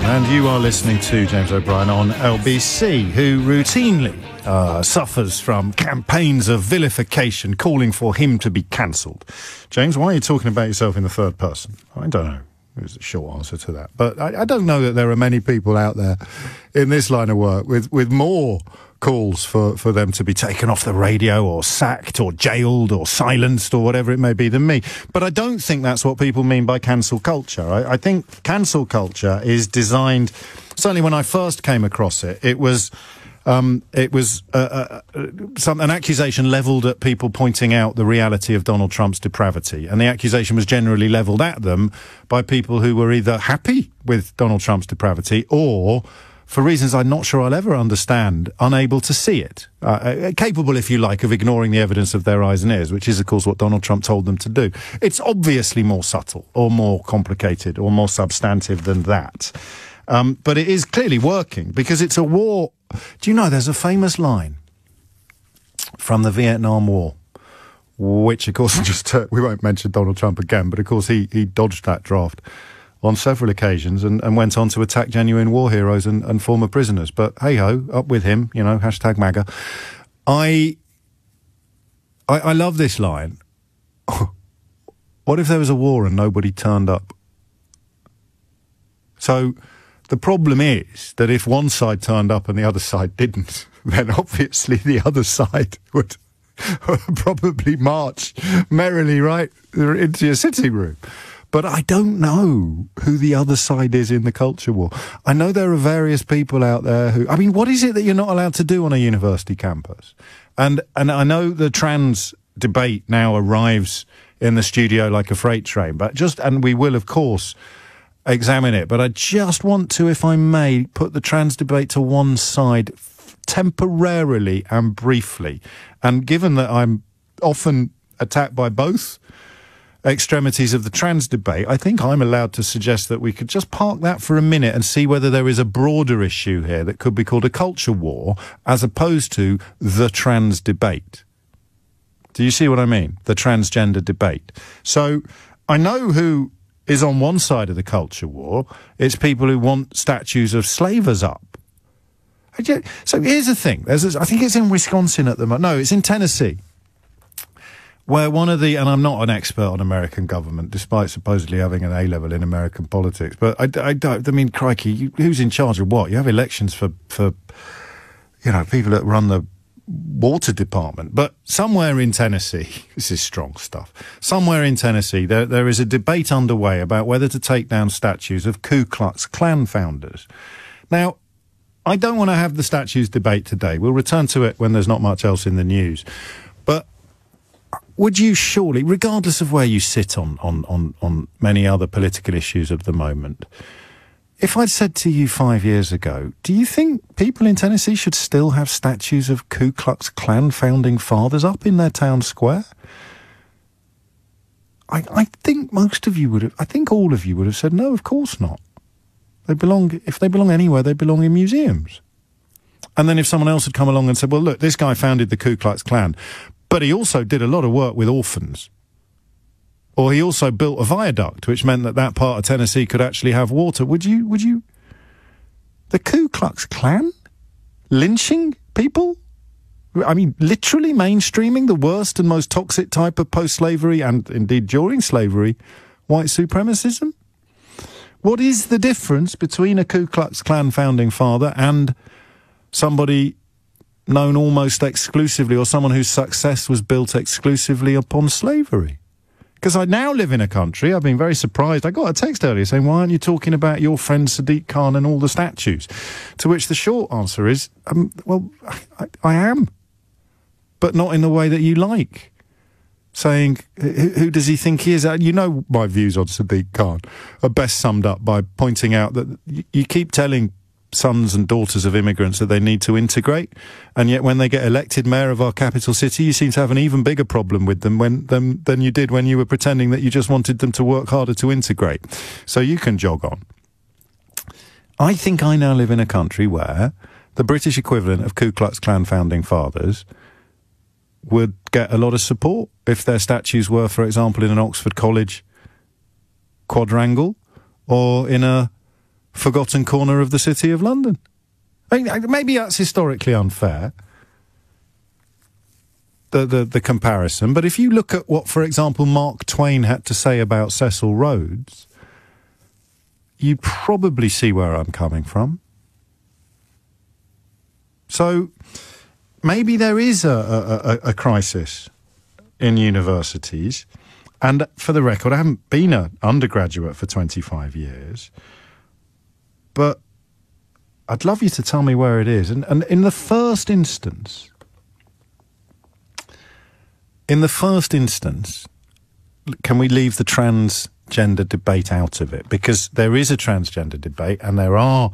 and you are listening to James O'Brien on LBC, who routinely suffers from campaigns of vilification calling for him to be cancelled. James, why are you talking about yourself in the third person? I don't know. There's a short answer to that. But I don't know that there are many people out there in this line of work with more calls for them to be taken off the radio or sacked or jailed or silenced or whatever it may be than me. But I don't think that's what people mean by cancel culture. I think cancel culture is designed, certainly when I first came across it, it was an accusation levelled at people pointing out the reality of Donald Trump's depravity. And the accusation was generally levelled at them by people who were either happy with Donald Trump's depravity or, for reasons I'm not sure I'll ever understand, unable to see it. Capable, if you like, of ignoring the evidence of their eyes and ears, which is, of course, what Donald Trump told them to do. It's obviously more subtle or more complicated or more substantive than that. But it is clearly working because it's a war. Do you know there's a famous line from the Vietnam War, which, of course, we won't mention Donald Trump again, but, of course, he dodged that draft on several occasions and went on to attack genuine war heroes and former prisoners. But hey-ho, up with him, you know, hashtag MAGA. I love this line. What if there was a war and nobody turned up? So the problem is that if one side turned up and the other side didn't, then obviously the other side would probably march merrily right into your sitting room. But I don't know who the other side is in the culture war. I know there are various people out there who... I mean, what is it that you're not allowed to do on a university campus? And I know the trans debate now arrives in the studio like a freight train, and we will, of course, examine it. But I just want to, if I may, put the trans debate to one side temporarily and briefly. And given that I'm often attacked by both extremities of the trans debate, I think I'm allowed to suggest that we could just park that for a minute and see whether there is a broader issue here that could be called a culture war as opposed to the trans debate. Do you see what I mean? The transgender debate. So I know who is on one side of the culture war. It's people who want statues of slavers up. So here's the thing. I think it's in Wisconsin at the moment. No, it's in Tennessee, where one of the, and I'm not an expert on American government, despite supposedly having an A-level in American politics, but I mean, crikey, who's in charge of what? You have elections for you know, people that run the water department. But somewhere in Tennessee, this is strong stuff, somewhere in Tennessee, there is a debate underway about whether to take down statues of Ku Klux Klan founders. Now, I don't want to have the statues debate today. We'll return to it when there's not much else in the news. But would you surely, regardless of where you sit on many other political issues of the moment, if I'd said to you 5 years ago, do you think people in Tennessee should still have statues of Ku Klux Klan founding fathers up in their town square? I think most of you would have, I think all of you would have said, no, of course not. If they belong anywhere, they belong in museums. And then if someone else had come along and said, well, look, this guy founded the Ku Klux Klan, but he also did a lot of work with orphans. Or he also built a viaduct, which meant that part of Tennessee could actually have water. Would you? The Ku Klux Klan? Lynching people? I mean, literally mainstreaming the worst and most toxic type of post-slavery and indeed during slavery, white supremacism? What is the difference between a Ku Klux Klan founding father and somebody known almost exclusively, or someone whose success was built exclusively upon slavery? Because I now live in a country, I've been very surprised. I got a text earlier saying, why aren't you talking about your friend Sadiq Khan and all the statues? To which the short answer is, well, I am, but not in the way that you like. Saying, who does he think he is? You know my views on Sadiq Khan are best summed up by pointing out that you keep telling sons and daughters of immigrants that they need to integrate, and yet when they get elected mayor of our capital city, you seem to have an even bigger problem with them than you did when you were pretending that you just wanted them to work harder to integrate. So you can jog on. I think I now live in a country where the British equivalent of Ku Klux Klan founding fathers would get a lot of support if their statues were, for example, in an Oxford College quadrangle or in a forgotten corner of the city of London. I mean, maybe that's historically unfair, the comparison, but if you look at what, for example, Mark Twain had to say about Cecil Rhodes, you'd probably see where I'm coming from. So maybe there is a crisis in universities, and for the record, I haven't been an undergraduate for 25 years, but I'd love you to tell me where it is. And in the first instance, can we leave the transgender debate out of it? Because there is a transgender debate, and there are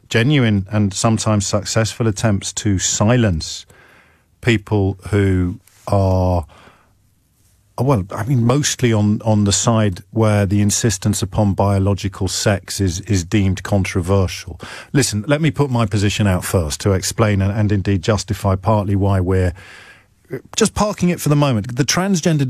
genuine and sometimes successful attempts to silence people who are, well, I mean, mostly on the side where the insistence upon biological sex is deemed controversial. Listen, let me put my position out first to explain and indeed justify partly why we're just parking it for the moment. The transgender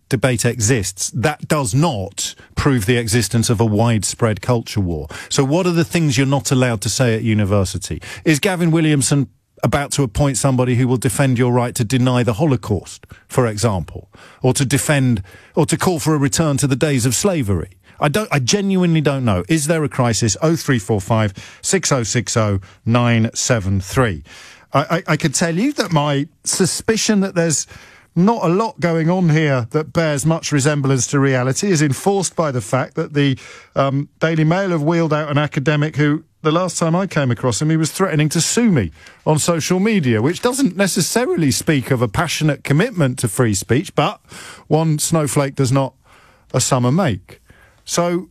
debate exists. That does not prove the existence of a widespread culture war. So what are the things you're not allowed to say at university? Is Gavin Williamson about to appoint somebody who will defend your right to deny the Holocaust, for example, or to defend or to call for a return to the days of slavery? I genuinely don't know. Is there a crisis? 0345 6060 973. I can tell you that my suspicion that there's not a lot going on here that bears much resemblance to reality is enforced by the fact that the Daily Mail have wheeled out an academic who, the last time I came across him, he was threatening to sue me on social media, which doesn't necessarily speak of a passionate commitment to free speech, but one snowflake does not a summer make. So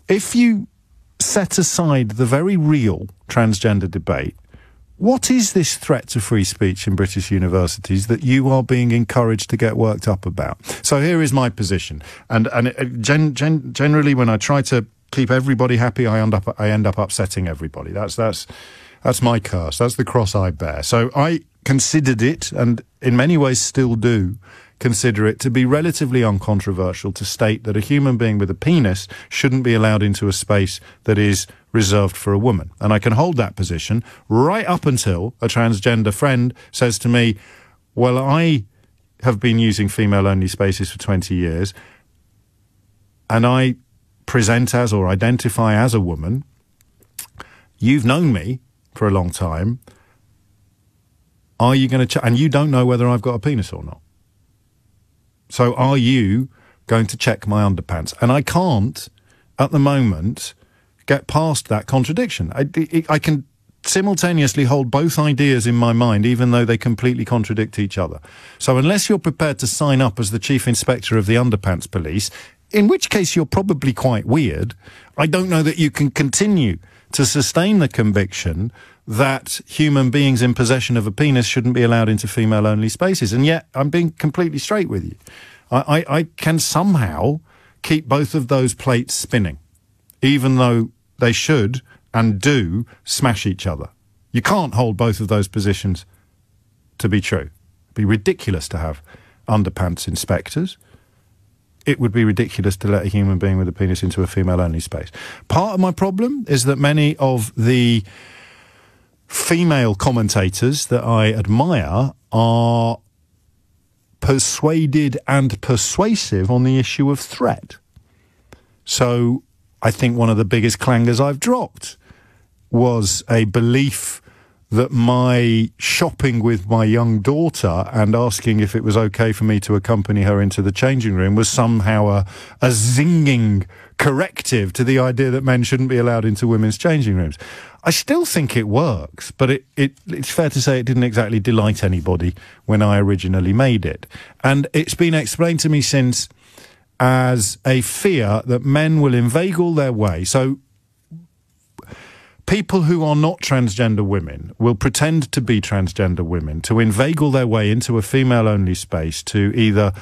if you set aside the very real transgender debate, what is this threat to free speech in British universities that you are being encouraged to get worked up about? So here is my position. And generally, when I try to keep everybody happy, I end up upsetting everybody. That's my curse. That's the cross I bear. So I considered it, and in many ways still do consider it, to be relatively uncontroversial to state that a human being with a penis shouldn't be allowed into a space that is reserved for a woman. And I can hold that position right up until a transgender friend says to me, well, I have been using female-only spaces for 20 years, and I present as or identify as a woman. You've known me for a long time. Are you going to and you don't know whether I've got a penis or not. So are you going to check my underpants? And I can't, at the moment, get past that contradiction. I can simultaneously hold both ideas in my mind, even though they completely contradict each other. So unless you're prepared to sign up as the chief inspector of the underpants police, in which case you're probably quite weird, I don't know that you can continue to sustain the conviction that human beings in possession of a penis shouldn't be allowed into female-only spaces. And yet, I'm being completely straight with you. I can somehow keep both of those plates spinning, even though they should and do smash each other. You can't hold both of those positions to be true. It'd be ridiculous to have underpants inspectors. It would be ridiculous to let a human being with a penis into a female-only space. Part of my problem is that many of the female commentators that I admire are persuaded and persuasive on the issue of threat. So I think one of the biggest clangers I've dropped was a belief that my shopping with my young daughter and asking if it was okay for me to accompany her into the changing room was somehow a zinging corrective to the idea that men shouldn't be allowed into women's changing rooms. I still think it works, but it's fair to say it didn't exactly delight anybody when I originally made it. And it's been explained to me since as a fear that men will inveigle their way. So people who are not transgender women will pretend to be transgender women to inveigle their way into a female-only space to either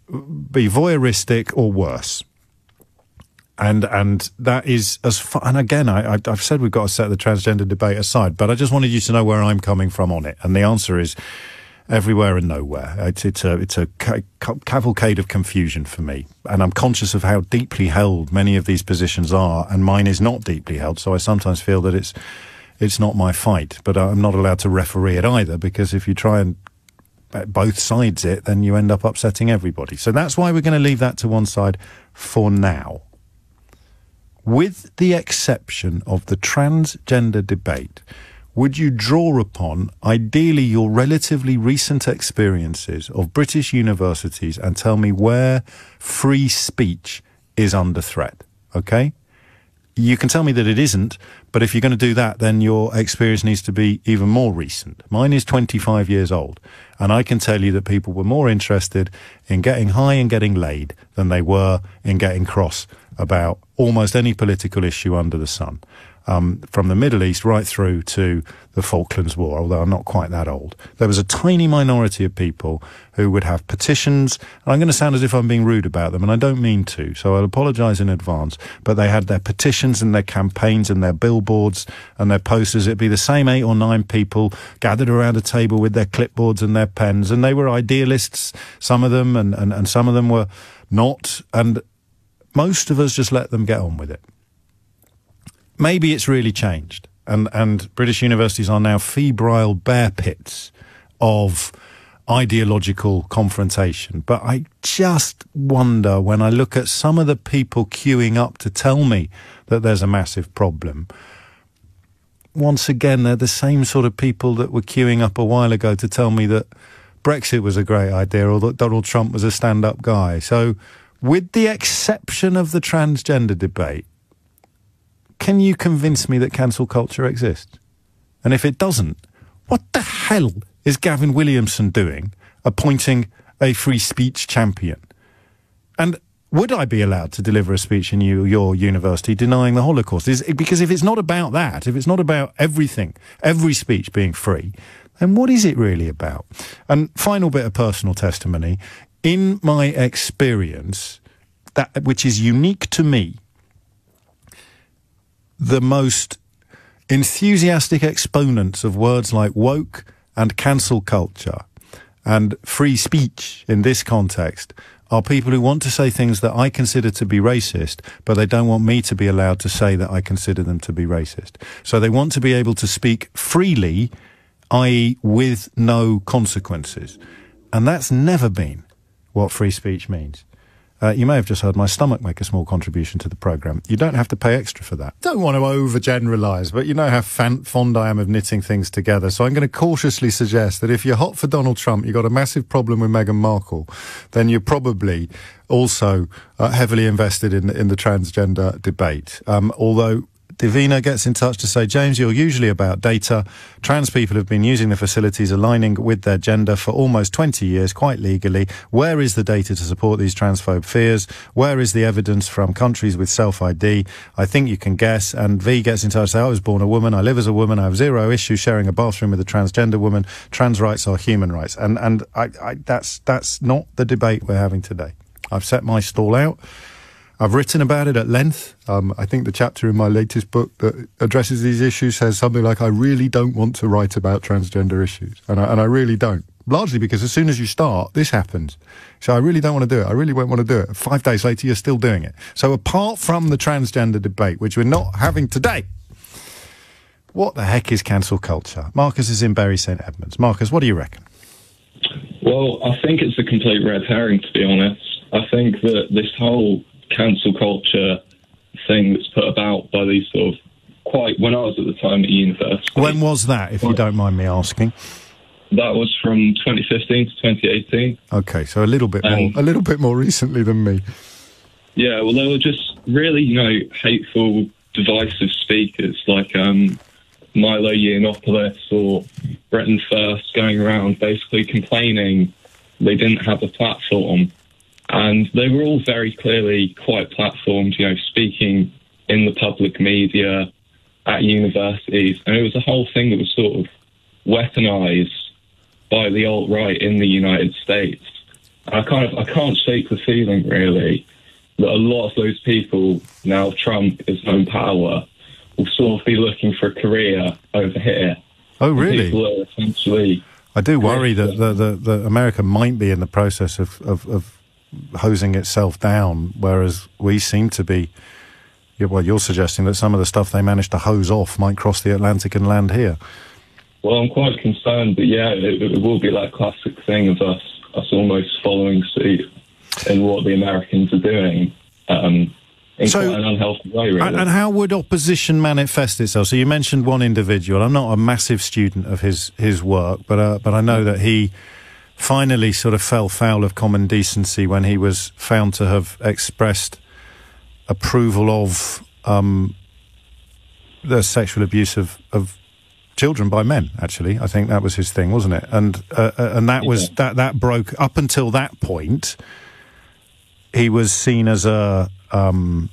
be voyeuristic or worse. And that is as far, and again, I've said we've got to set the transgender debate aside, but I just wanted you to know where I'm coming from on it. And the answer is, everywhere and nowhere. It's a cavalcade of confusion for me, and I'm conscious of how deeply held many of these positions are, and mine is not deeply held, so I sometimes feel that it's not my fight, but I'm not allowed to referee it either, because if you try and both sides it, then you end up upsetting everybody. So that's why we're going to leave that to one side for now. With the exception of the transgender debate, would you draw upon, ideally, your relatively recent experiences of British universities and tell me where free speech is under threat? Okay? You can tell me that it isn't, but if you're going to do that, then your experience needs to be even more recent. Mine is 25 years old, and I can tell you that people were more interested in getting high and getting laid than they were in getting cross about almost any political issue under the sun. From the Middle East right through to the Falklands War, although I'm not quite that old. There was a tiny minority of people who would have petitions, and I'm going to sound as if I'm being rude about them, and I don't mean to, so I'll apologise in advance, but they had their petitions and their campaigns and their billboards and their posters. It'd be the same 8 or 9 people gathered around a table with their clipboards and their pens, and they were idealists, some of them, and some of them were not, and most of us just let them get on with it. Maybe it's really changed, and British universities are now febrile bear pits of ideological confrontation. But I just wonder, when I look at some of the people queuing up to tell me that there's a massive problem, once again, they're the same sort of people that were queuing up a while ago to tell me that Brexit was a great idea or that Donald Trump was a stand-up guy. So, with the exception of the transgender debate, can you convince me that cancel culture exists? And if it doesn't, what the hell is Gavin Williamson doing appointing a free speech champion? And would I be allowed to deliver a speech in your university denying the Holocaust? Because if it's not about that, if it's not about everything, every speech being free, then what is it really about? And final bit of personal testimony. In my experience, that which is unique to me, the most enthusiastic exponents of words like woke and cancel culture and free speech in this context are people who want to say things that I consider to be racist, but they don't want me to be allowed to say that I consider them to be racist. So they want to be able to speak freely, i.e. with no consequences. And that's never been what free speech means. You may have just heard my stomach make a small contribution to the programme. You don't have to pay extra for that. Don't want to overgeneralise, but you know how fond I am of knitting things together. So I'm going to cautiously suggest that if you're hot for Donald Trump, you've got a massive problem with Meghan Markle, then you're probably also heavily invested in the transgender debate. Although Divina gets in touch to say, James, you're usually about data. Trans people have been using the facilities aligning with their gender for almost 20 years, quite legally. Where is the data to support these transphobe fears? Where is the evidence from countries with self-ID? I think you can guess. And V gets in touch to say, I was born a woman. I live as a woman. I have zero issue sharing a bathroom with a transgender woman. Trans rights are human rights. And that's not the debate we're having today. I've set my stall out. I've written about it at length. I think the chapter in my latest book that addresses these issues says something like, I really don't want to write about transgender issues. And I really don't. Largely because as soon as you start, this happens. So I really don't want to do it. I really won't want to do it. 5 days later, you're still doing it. So apart from the transgender debate, which we're not having today, what the heck is cancel culture? Marcus is in Bury St Edmunds. Marcus, what do you reckon? Well, I think it's a complete red herring, to be honest. I think that this whole cancel culture thing that's put about by these sort of when I was at the time at university. When was that, if you don't mind me asking? That was from 2015 to 2018. Okay, so a little bit more recently than me. Yeah, well, they were just really, hateful, divisive speakers like Milo Yiannopoulos or Bretton First going around basically complaining they didn't have a platform. And they were all very clearly quite platformed, speaking in the public media at universities. And it was a whole thing that was sort of weaponized by the alt-right in the United States. I can't shake the feeling, really, that a lot of those people, now Trump is in power, will sort of be looking for a career over here. Oh, really? People are essentially I do worry that the America might be in the process of hosing itself down, whereas we seem to be. Well, you're suggesting that some of the stuff they managed to hose off might cross the Atlantic and land here. Well, I'm quite concerned, but yeah, it will be that classic thing of us almost following suit in what the Americans are doing. In quite an unhealthy way, really. And how would opposition manifest itself? So you mentioned one individual. I'm not a massive student of his work, but I know that he finally sort of fell foul of common decency when he was found to have expressed approval of the sexual abuse of children by men. Actually, I think that was his thing, wasn't it? And that was that broke. Up until that point, he was seen as a well,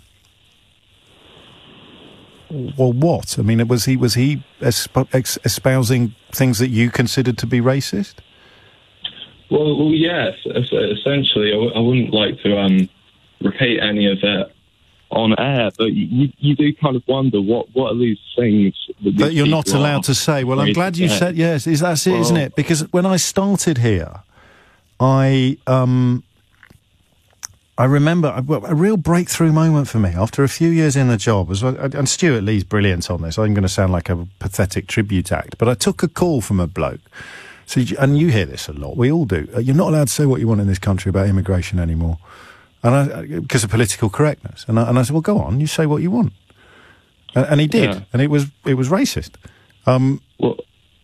what? I mean, was he espousing things that you considered to be racist? Well, yes. Essentially, I wouldn't like to repeat any of it on air, but you do kind of wonder what are these things that you're not allowed to say. Well, I'm glad you said yes. That's it, isn't it? Because when I started here, I remember a real breakthrough moment for me after a few years in the job was, and Stuart Lee's brilliant on this. I'm going to sound like a pathetic tribute act, but I took a call from a bloke. So, and you hear this a lot. We all do. You're not allowed to say what you want in this country about immigration anymore, and because of political correctness. And I said, well, go on, you say what you want. And he did, and it was racist.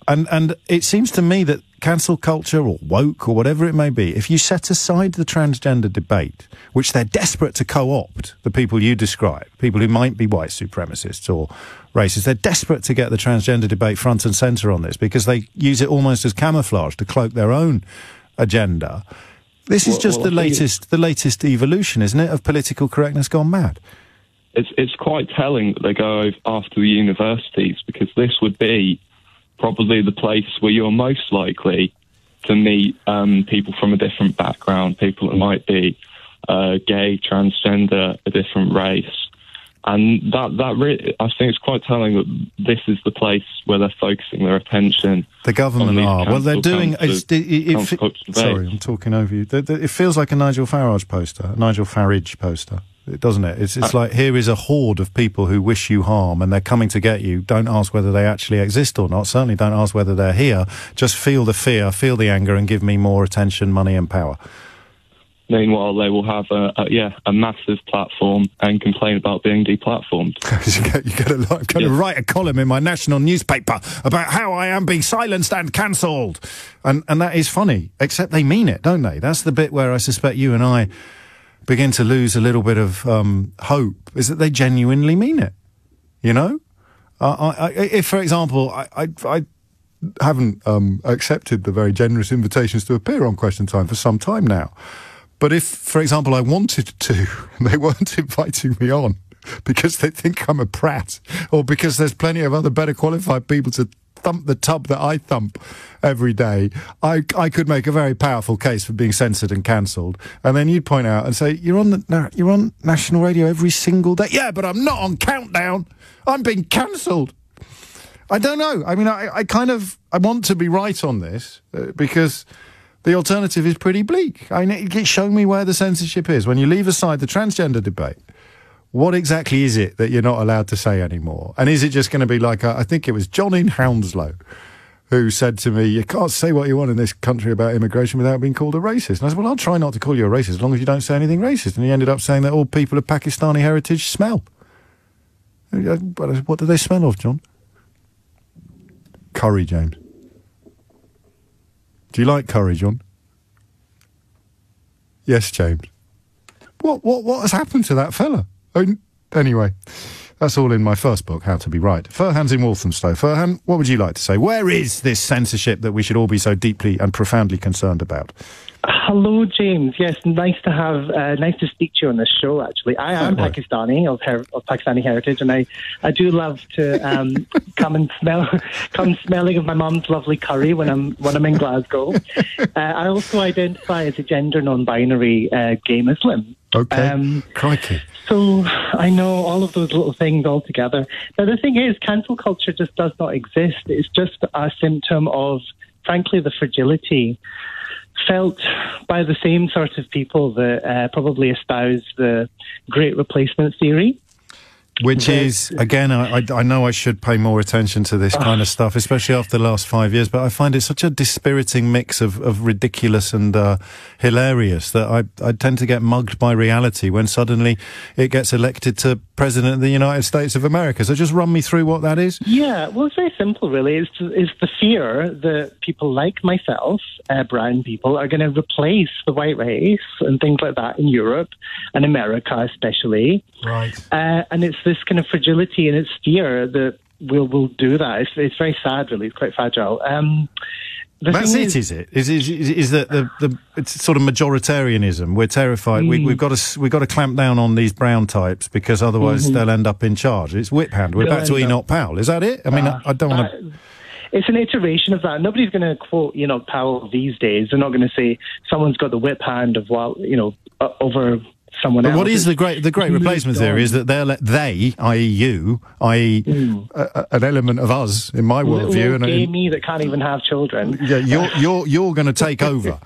And it seems to me that cancel culture or woke or whatever it may be, if you set aside the transgender debate, which they're desperate to co-opt, the people you describe, people who might be white supremacists or racists, they're desperate to get the transgender debate front and centre on this because they use it almost as camouflage to cloak their own agenda. This is just the latest evolution, isn't it, of political correctness gone mad? It's quite telling that they go after the universities, because this would be probably the place where you're most likely to meet people from a different background, people that might be gay, transgender, a different race. And that really, I think it's quite telling that this is the place where they're focusing their attention. The government are. Well, they're doing... sorry, I'm talking over you. It feels like a Nigel Farage poster, doesn't it? It's like, here is a horde of people who wish you harm and they're coming to get you. Don't ask whether they actually exist or not. Certainly don't ask whether they're here. Just feel the fear, feel the anger, and give me more attention, money and power. Meanwhile, they will have a massive platform and complain about being deplatformed. I'm going to write a column in my national newspaper about how I am being silenced and cancelled. And that is funny, except they mean it, don't they? That's the bit where I suspect you and I begin to lose a little bit of hope, is that they genuinely mean it. You know? If, for example, I haven't accepted the very generous invitations to appear on Question Time for some time now. But if, for example, I wanted to, and they weren't inviting me on because they think I'm a prat, or because there's plenty of other better qualified people to thump the tub that I thump every day, I could make a very powerful case for being censored and cancelled. And then you'd point out and say, you're on national radio every single day. Yeah, but I'm not on Countdown. I'm being cancelled. I don't know. I mean, I want to be right on this because the alternative is pretty bleak. I mean, show me where the censorship is. When you leave aside the transgender debate, what exactly is it that you're not allowed to say anymore? And is it just going to be like, I think it was John in Hounslow who said to me, you can't say what you want in this country about immigration without being called a racist. And I said, well, I'll try not to call you a racist as long as you don't say anything racist. And he ended up saying that all people of Pakistani heritage smell. What do they smell of, John? Curry, James. Do you like curry, John? Yes, James. What has happened to that fella? Anyway, that's all in my first book, How to Be Right. Furhan's in Walthamstow. Furhan, what would you like to say? Where is this censorship that we should all be so deeply and profoundly concerned about? Hello, James. Yes, nice to speak to you on this show, actually. I am Pakistani, of Pakistani heritage, and I do love to come smelling of my mum's lovely curry when I'm in Glasgow. I also identify as a gender non-binary gay Muslim. Okay, crikey. So I know all of those little things all together. Now, the thing is, cancel culture just does not exist. It's just a symptom of frankly, the fragility felt by the same sort of people that probably espouse the Great Replacement theory. Which is, again, I know I should pay more attention to this kind of stuff, especially after the last 5 years, but I find it such a dispiriting mix of ridiculous and hilarious that I tend to get mugged by reality when suddenly it gets elected to President of the United States of America. So just run me through what that is. Yeah, well, it's very simple, really. It's the fear that people like myself, brown people, are going to replace the white race and things like that in Europe and America especially. Right. And it's this kind of fragility and its fear that we'll do that. It's very sad, really. It's quite fragile. That's it, is it? Is that it's sort of majoritarianism? We're terrified. We've got to clamp down on these brown types because otherwise they'll end up in charge. It's whip hand. We're back to Enoch Powell. Is that it? I mean, I don't want to. It's an iteration of that. Nobody's going to quote Enoch Powell these days. They're not going to say someone's got the whip hand of over someone else. What is the great replacement theory? Is that they, i.e. you, i.e. an element of us in my worldview, and gay me that can't even have children. Yeah, you're going to take over.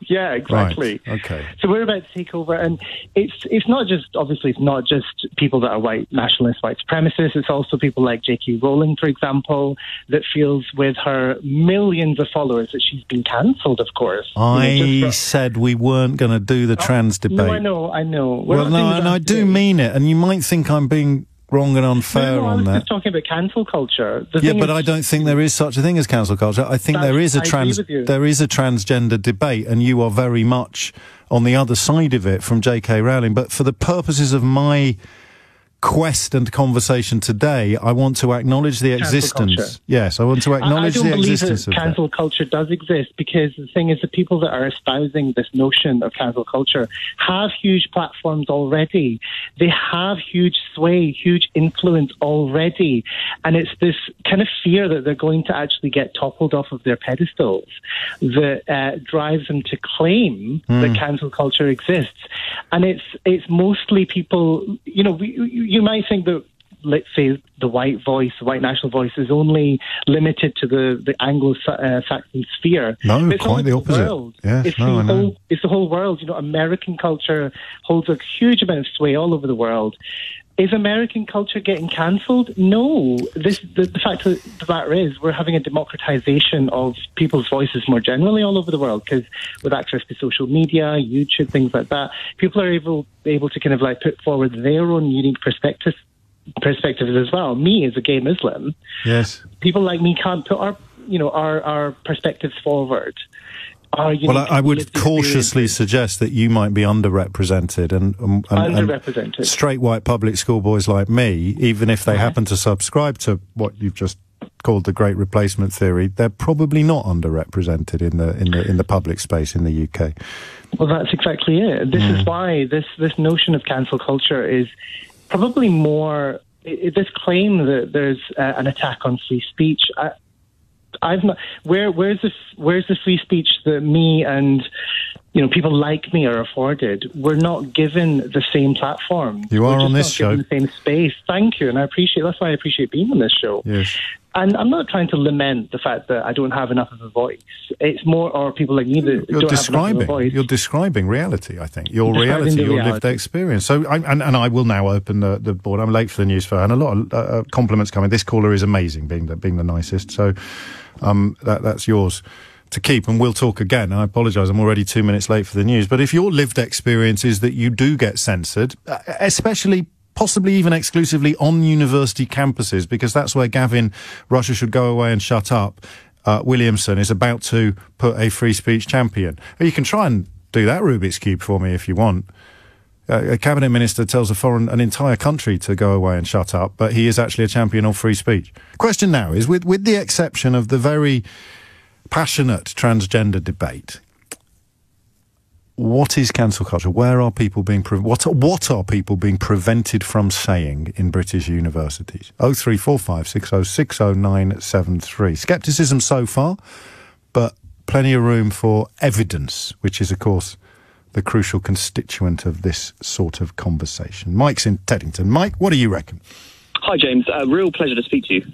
Yeah, exactly. Right. Okay. So we're about to take over, and it's not just people that are white nationalists, white supremacists. It's also people like J.K. Rowling, for example, that feels with her millions of followers that she's been cancelled. Of course, I said we weren't going to do the trans debate. No, I know. Well, no, and I do mean it, and you might think I'm being wrong and unfair on that. I was just talking about cancel culture. But I don't think there is such a thing as cancel culture. I think there is a transgender debate, and you are very much on the other side of it from J.K. Rowling. But for the purposes of my quest and conversation today, I want to acknowledge the existence. Yes, I want to acknowledge the existence of cancel culture does exist, because the thing is, the people that are espousing this notion of cancel culture have huge platforms already. They have huge sway, huge influence already, and it's this kind of fear that they're going to actually get toppled off of their pedestals that drives them to claim that cancel culture exists. And it's mostly people, you might think that, let's say, the white national voice is only limited to the Anglo-Saxon sphere. No, it's quite the opposite. Yes, it's the whole world. American culture holds a huge amount of sway all over the world. Is American culture getting cancelled? No. The fact of the matter is, we're having a democratization of people's voices more generally all over the world, because with access to social media, YouTube, things like that, people are able to kind of like put forward their own unique perspectives as well. Me, as a gay Muslim, yes, people like me can't put our perspectives forward. Well, I would cautiously suggest that you might be underrepresented, and straight white public school boys like me, even if they happen to subscribe to what you've just called the Great Replacement theory, they're probably not underrepresented in the public space in the UK. Well, that's exactly it. This is why this notion of cancel culture is probably more this claim that there's an attack on free speech. Where's the free speech that me and people like me are afforded? We're not given the same platform. You are on this show. The same space. Thank you, and that's why I appreciate being on this show. Yes. And I'm not trying to lament the fact that I don't have enough of a voice. It's more, or people like me that don't have enough of a voice. You're describing reality, I think. Your reality, your lived experience. So, I will now open the board. I'm late for the news fair, and a lot of compliments coming. This caller is amazing, being the nicest. So, that's yours to keep, and we'll talk again. I apologise, I'm already 2 minutes late for the news. But if your lived experience is that you do get censored, especially possibly even exclusively on university campuses, because that's where Gavin, Russia should go away and shut up, Williamson is about to put a free speech champion. You can try and do that Rubik's Cube for me if you want. A cabinet minister tells an entire country to go away and shut up, but he is actually a champion of free speech. Question now is, with the exception of the very passionate transgender debate, what is cancel culture? Where are people being what are people being prevented from saying in British universities? 0345 6060 973. Scepticism so far, but plenty of room for evidence, which is, of course, the crucial constituent of this sort of conversation. Mike's in Teddington. Mike, what do you reckon? Hi, James. Real pleasure to speak to you.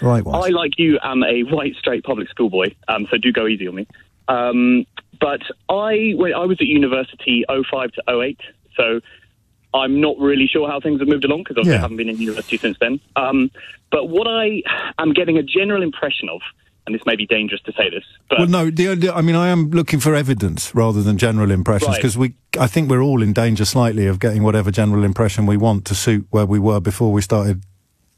Likewise. I, like you, am a white, straight public school boy, so do go easy on me. But I was at university 05 to 08, so I'm not really sure how things have moved along, because obviously I haven't been in university since then. But what I am getting a general impression of, and this may be dangerous to say this, but... Well, no, I mean, I am looking for evidence rather than general impressions, because I think we're all in danger slightly of getting whatever general impression we want to suit where we were before we started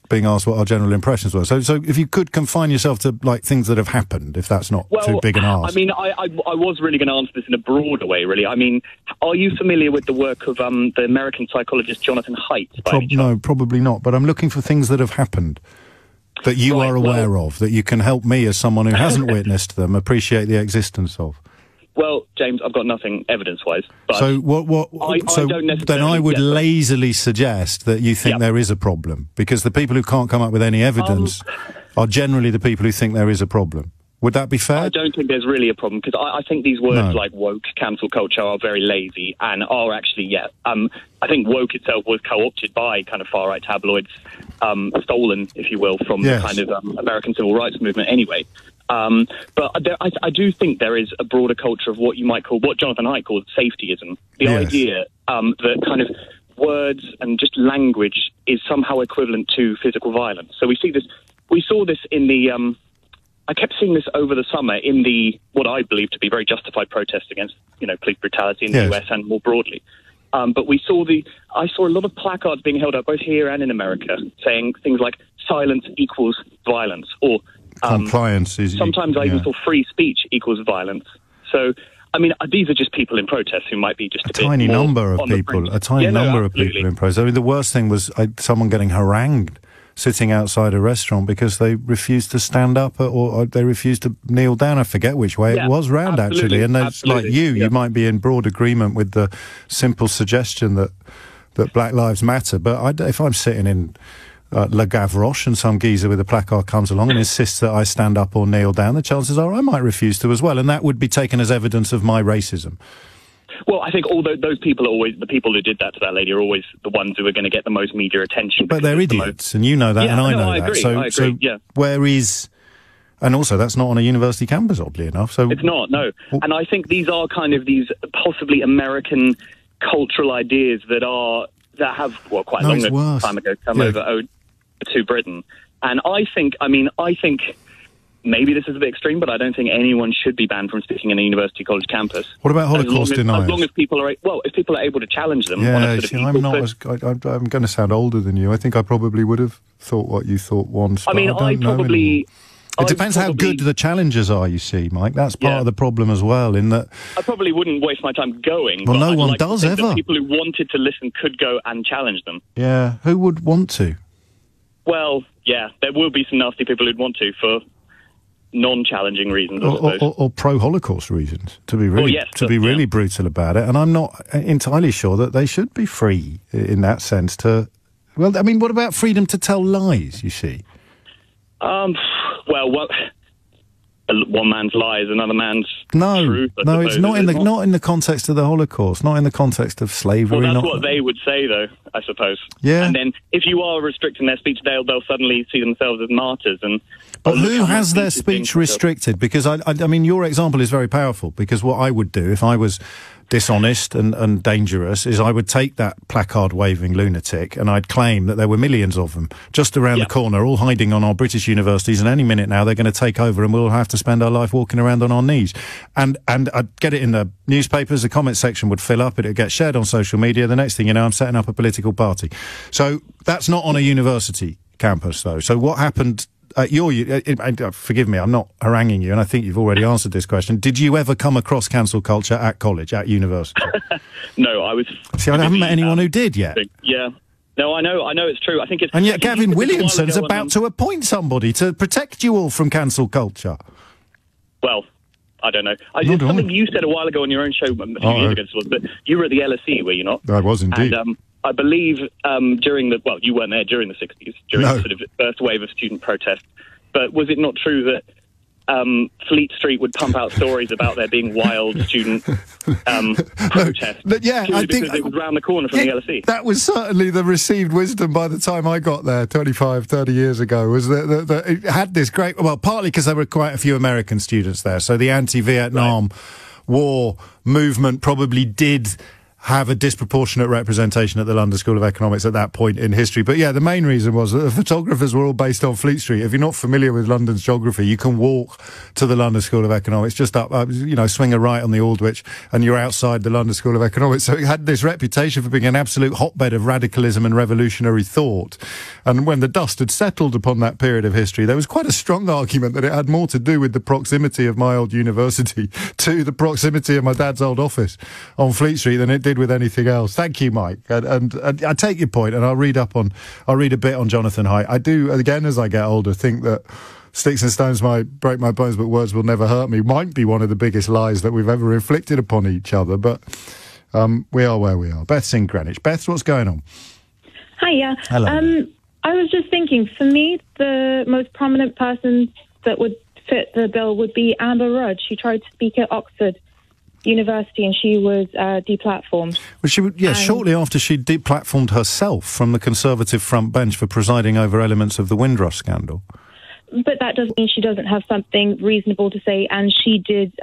being asked what our general impressions were. So if you could confine yourself to, like, things that have happened, if that's not too big an ask. I mean, I was really going to answer this in a broader way, really. I mean, are you familiar with the work of the American psychologist Jonathan Haidt? No, probably not, but I'm looking for things that have happened that you are aware of, that you can help me, as someone who hasn't witnessed them, appreciate the existence of. Well, James, I've got nothing evidence-wise. So then I would lazily suggest that you think there is a problem, because the people who can't come up with any evidence are generally the people who think there is a problem. Would that be fair? I don't think there's really a problem, because I think these words like woke, cancel culture are very lazy and are actually, I think woke itself was co-opted by kind of far-right tabloids, stolen, if you will, from the kind of American civil rights movement anyway. But I do think there is a broader culture of what you might call, what Jonathan Haidt calls safetyism. The idea that kind of words and just language is somehow equivalent to physical violence. So we saw this in the... I kept seeing this over the summer in the, what I believe to be very justified protest against, police brutality in the US and more broadly. But I saw a lot of placards being held up both here and in America saying things like silence equals violence, or compliance is... Sometimes I even saw free speech equals violence. So, I mean, these are just people in protest who might be just a tiny number of people. A tiny number of people in protest. I mean, the worst thing was someone getting harangued sitting outside a restaurant because they refused to stand up or they refused to kneel down. I forget which way it was round, actually. And it's like you might be in broad agreement with the simple suggestion that Black Lives Matter. But if I'm sitting in Le Gavroche and some geezer with a placard comes along and insists that I stand up or kneel down, the chances are I might refuse to as well. And that would be taken as evidence of my racism. Well, I think all those people are always, the people who did that to that lady are always the ones who are going to get the most media attention. But they're idiots, and you know that, and I know that. I agree, where is... And also, that's not on a university campus, oddly enough. So it's not, no. And I think these are kind of these possibly American cultural ideas that have, quite a long time ago, come over to Britain. And I think maybe this is a bit extreme, but I don't think anyone should be banned from speaking in a university college campus. What about Holocaust deniers? As long as people are, if people are able to challenge them. Yeah, I'm going to sound older than you. I think I probably would have thought what you thought once. I mean, it depends how good the challengers are, you see, Mike. That's part of the problem as well, in that... I probably wouldn't waste my time going. Well, no one like does ever. That people who wanted to listen could go and challenge them. Yeah, who would want to? Well, yeah, there will be some nasty people who'd want to for non-challenging reasons, I suppose. Or pro-Holocaust reasons, to be really brutal about it. And I'm not entirely sure that they should be free in that sense to... Well, I mean, what about freedom to tell lies, you see? One man's lie is another man's truth. No, it's not in the context of the Holocaust, not in the context of slavery. Well, that's what they would say, though, I suppose. Yeah. And then if you are restricting their speech, they'll suddenly see themselves as martyrs. But who has their speech restricted? Because I mean, your example is very powerful. Because what I would do if I was dishonest and dangerous is I would take that placard-waving lunatic and I'd claim that there were millions of them just around the corner, all hiding on our British universities, and any minute now they're going to take over and we'll have to spend our life walking around on our knees. And I'd get it in the newspapers, the comment section would fill up, it'd get shared on social media. The next thing you know, I'm setting up a political party. So that's not on a university campus, though. So what happened... forgive me, I'm not haranguing you, and I think you've already answered this question. Did you ever come across cancel culture at college, at university? No, I was... See, I haven't met anyone who did yet. Yeah. No, I know it's true. I think it's... And yet Gavin Williamson's about to appoint somebody to protect you all from cancel culture. Well, I don't know. It's something you said a while ago on your own show, a few years ago, but you were at the LSE, were you not? I was indeed. And, I believe you weren't there during the 60s, during the sort of first wave of student protest, but was it not true that Fleet Street would pump out stories about there being wild student protests. I think because it was round the corner from the LSE. That was certainly the received wisdom by the time I got there 25, 30 years ago, was that it had this great... Well, partly because there were quite a few American students there, so the anti-Vietnam War movement probably did have a disproportionate representation at the London School of Economics at that point in history. But yeah, the main reason was that the photographers were all based on Fleet Street. If you're not familiar with London's geography, you can walk to the London School of Economics, just up, swing a right on the Aldwych, and you're outside the London School of Economics. So it had this reputation for being an absolute hotbed of radicalism and revolutionary thought. And when the dust had settled upon that period of history, there was quite a strong argument that it had more to do with the proximity of my old university to the proximity of my dad's old office on Fleet Street than it did with anything else. Thank you, Mike. And I take your point, and I'll read a bit on Jonathan Haidt. I do, again, as I get older, think that sticks and stones might break my bones, but words will never hurt me might be one of the biggest lies that we've ever inflicted upon each other. But we are where we are. Beth's in Greenwich. Beth, what's going on? Hiya. Hello. I was just thinking, for me, the most prominent person that would fit the bill would be Amber Rudd. She tried to speak at Oxford University and she was deplatformed. Well, shortly after she deplatformed herself from the Conservative front bench for presiding over elements of the Windrush scandal. But that doesn't mean she doesn't have something reasonable to say, and she did.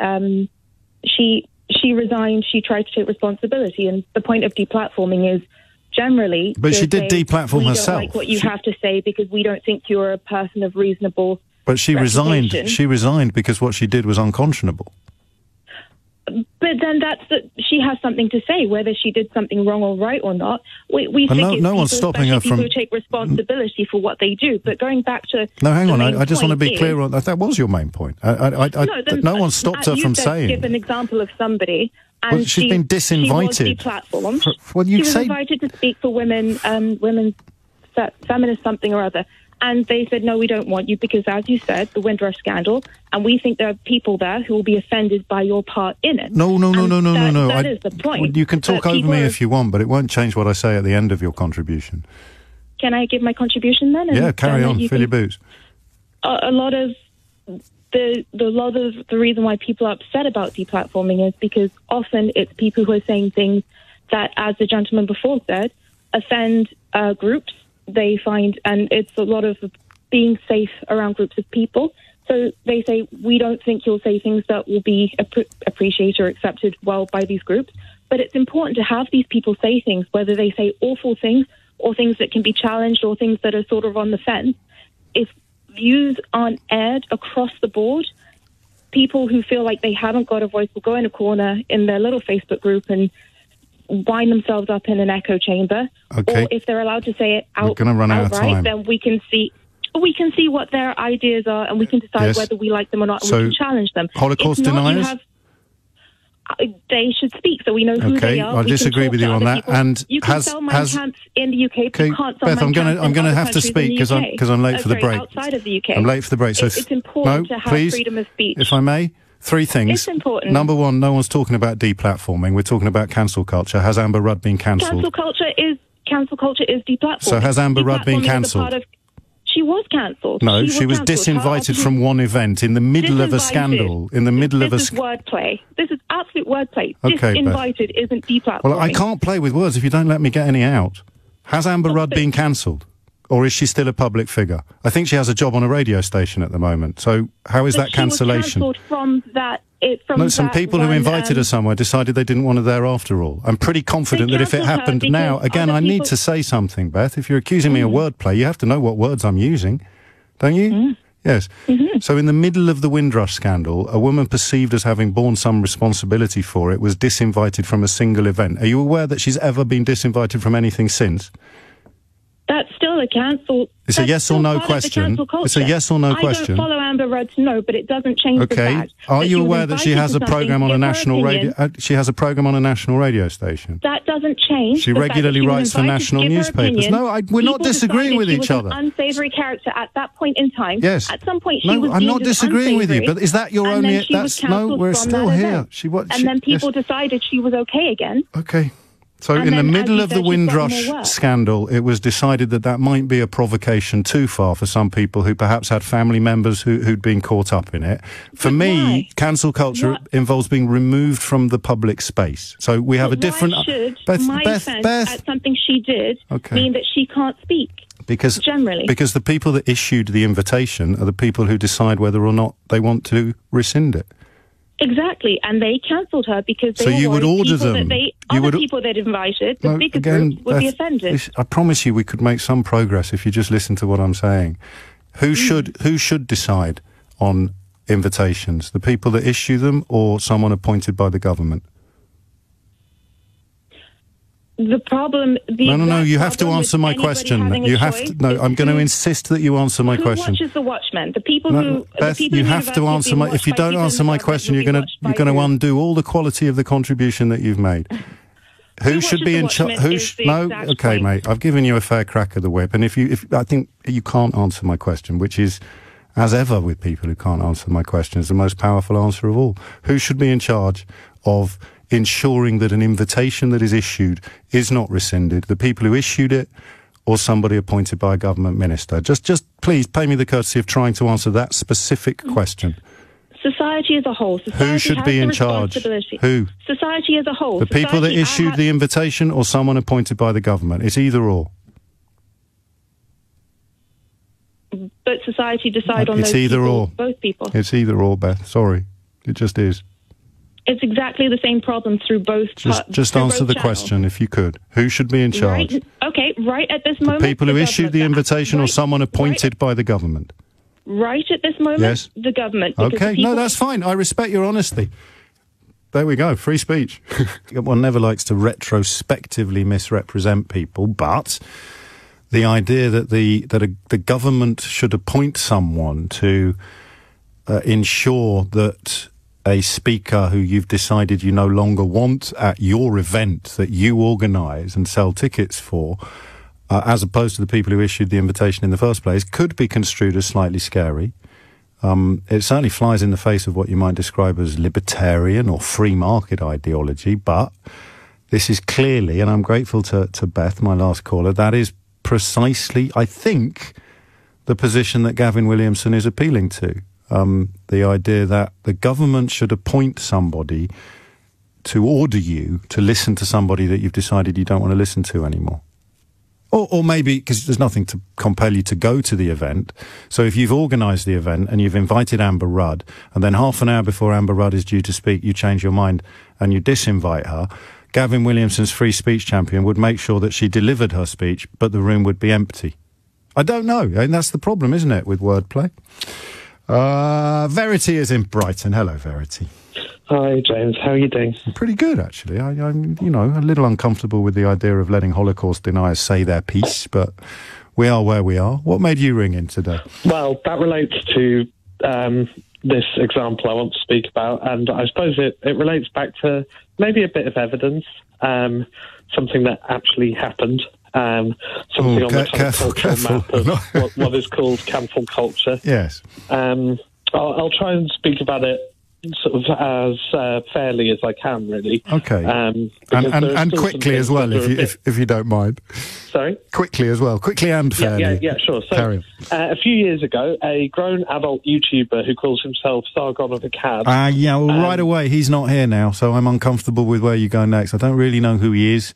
She resigned. She tried to take responsibility, and the point of deplatforming is generally. But she did deplatform herself. We don't like what you have to say because we don't think you're a person of reasonable. But she resigned. She resigned because what she did was unconscionable. But then she has something to say, whether she did something wrong or right or not. We think no one's stopping her from people who take responsibility for what they do. But going back to hang on, I just want to be clear on that. That was your main point. No one stopped her from saying. Give an example of somebody. And she's been disinvited. She was deplatformed. She was invited to speak for women's feminist something or other. And they said, no, we don't want you because, as you said, the Windrush scandal, and we think there are people there who will be offended by your part in it. No. That is the point. You can talk over me if you want, but it won't change what I say at the end of your contribution. Can I give my contribution then? Yeah, carry on. Fill your boots. A lot of the reason why people are upset about deplatforming is because often it's people who are saying things that, as the gentleman before said, offend groups. They find, and it's a lot of being safe around groups of people. So they say, we don't think you'll say things that will be appreciated or accepted well by these groups. But it's important to have these people say things, whether they say awful things or things that can be challenged or things that are sort of on the fence. If views aren't aired across the board, people who feel like they haven't got a voice will go in a corner in their little Facebook group and wind themselves up in an echo chamber. Okay. Or if they're allowed to say it We're going to run out of time. Then we can see what their ideas are, and we can decide whether we like them or not, and we can challenge them. Holocaust deniers? They should speak, so we know who they are. I disagree with you on that. People. And you can sell Mein Kampf in the UK, but you can't sell Beth, I'm going to have to speak because I'm late for the break. Outside of the UK, I'm late for the break. So it's important to have freedom of speech. If I may. 3 things. It's important. Number 1, no one's talking about deplatforming. We're talking about cancel culture. Has Amber Rudd been cancelled? Cancel culture is deplatforming. So has Amber Rudd been cancelled? She was cancelled. No, she was disinvited from one event in the middle of a scandal. In the middle of a... This is wordplay. This is absolute wordplay. Okay, disinvited isn't deplatforming. Well, I can't play with words if you don't let me get any out. Has Amber Rudd been cancelled? Or is she still a public figure? I think she has a job on a radio station at the moment. So how is that cancellation? She was cancelled from some people who invited her somewhere decided they didn't want her there after all. I'm pretty confident that if it happened now... Again, I need to say something, Beth. If you're accusing me of wordplay, you have to know what words I'm using. Don't you? Yes. So in the middle of the Windrush scandal, a woman perceived as having borne some responsibility for it was disinvited from a single event. Are you aware that she's ever been disinvited from anything since? That's still a cancel. It's a yes or no question. It's a yes or no question. I don't follow Amber Rudd's no, but it doesn't change the fact. Are you aware that she has a program on a national radio? She has a program on a national radio station. That doesn't change. She regularly writes for national newspapers. No, we're not disagreeing with each other. She was an unsavoury character at that point in time. Yes. At some point, she was I'm not disagreeing with you, but is that your only? No, we're still here. And then people decided she was okay again. Okay. So And in the then, as middle you of the said, she's got Windrush more work. scandal, it was decided that that might be a provocation too far for some people who perhaps had family members who'd been caught up in it. For But me, why? cancel culture What? involves being removed from the public space. So we have a different... Why should Beth, my Beth, offence Beth, at something she did Okay. mean that she can't speak? because generally. Because the people that issued the invitation are the people who decide whether or not they want to rescind it. Exactly, and they cancelled her because they So were you would worried order people them. That You other would- people they'd invited, the No, bigger again, groups, would be Beth, offended. I promise you we could make some progress if you just listen to what I'm saying. Who should decide on invitations? The people that issue them or someone appointed by the government? The problem... No, you have to answer my question. You have to... No, I'm going to insist that you answer my question. Who watches the Watchmen? The people No, who... Beth, the people you in have to university answer being my... If watched you by don't people in answer my the question, government you're will going be to watched by who? undo all the quality of the contribution that you've made. Who should watches be the in charge? Watchmen is the No, exact okay, point. mate. I've given you a fair crack of the whip, and if I think you can't answer my question, which is, as ever with people who can't answer my question, is the most powerful answer of all. Who should be in charge of ensuring that an invitation that is issued is not rescinded? The people who issued it, or somebody appointed by a government minister? Just please pay me the courtesy of trying to answer that specific question. Society as a whole. Society Who should has be the in charge? responsibility. Who? Society as a whole. The people that Society, issued the invitation or someone appointed by the government? It's either or. But society decide on It's those either people, or. both people. It's either or, Beth. Sorry. It just is. It's exactly the same problem through both Just through answer both the channels. question, if you could. Who should be in charge? Right, okay, right at this moment... People who the issued the government. invitation or Right- someone appointed by the government? Right at this moment, Yes. the government. because Okay, the people- no, that's fine. I respect your honesty. There we go, free speech. One never likes to retrospectively misrepresent people, but the idea that the government should appoint someone to ensure that a speaker who you've decided you no longer want at your event that you organise and sell tickets for, as opposed to the people who issued the invitation in the first place, could be construed as slightly scary. It certainly flies in the face of what you might describe as libertarian or free market ideology, but this is clearly, and I'm grateful to Beth, my last caller, that is precisely, I think, the position that Gavin Williamson is appealing to. The idea that the government should appoint somebody to order you to listen to somebody that you've decided you don't want to listen to anymore. Or maybe, because there's nothing to compel you to go to the event. So if you've organised the event and you've invited Amber Rudd, and then half an hour before Amber Rudd is due to speak, you change your mind and you disinvite her, Gavin Williamson's free speech champion would make sure that she delivered her speech, but the room would be empty. I don't know. And that's the problem, isn't it, with wordplay? Verity is in Brighton. Hello, Verity. Hi, James. How are you doing? Pretty good, actually. I'm, a little uncomfortable with the idea of letting Holocaust deniers say their piece, but we are where we are. What made you ring in today? Well, that relates to this example I want to speak about, and I suppose it relates back to maybe a bit of evidence, something that actually happened, something on the cultural map of what is called cancel culture. Yes. I'll try and speak about it sort of as fairly as I can, really. Okay. And quickly as well, if you don't mind. Sorry? Quickly as well. Quickly and fairly. Yeah, sure. So, carry on. A few years ago, a grown adult YouTuber who calls himself Sargon of Akkad... right away, he's not here now, so I'm uncomfortable with where you go next. I don't really know who he is.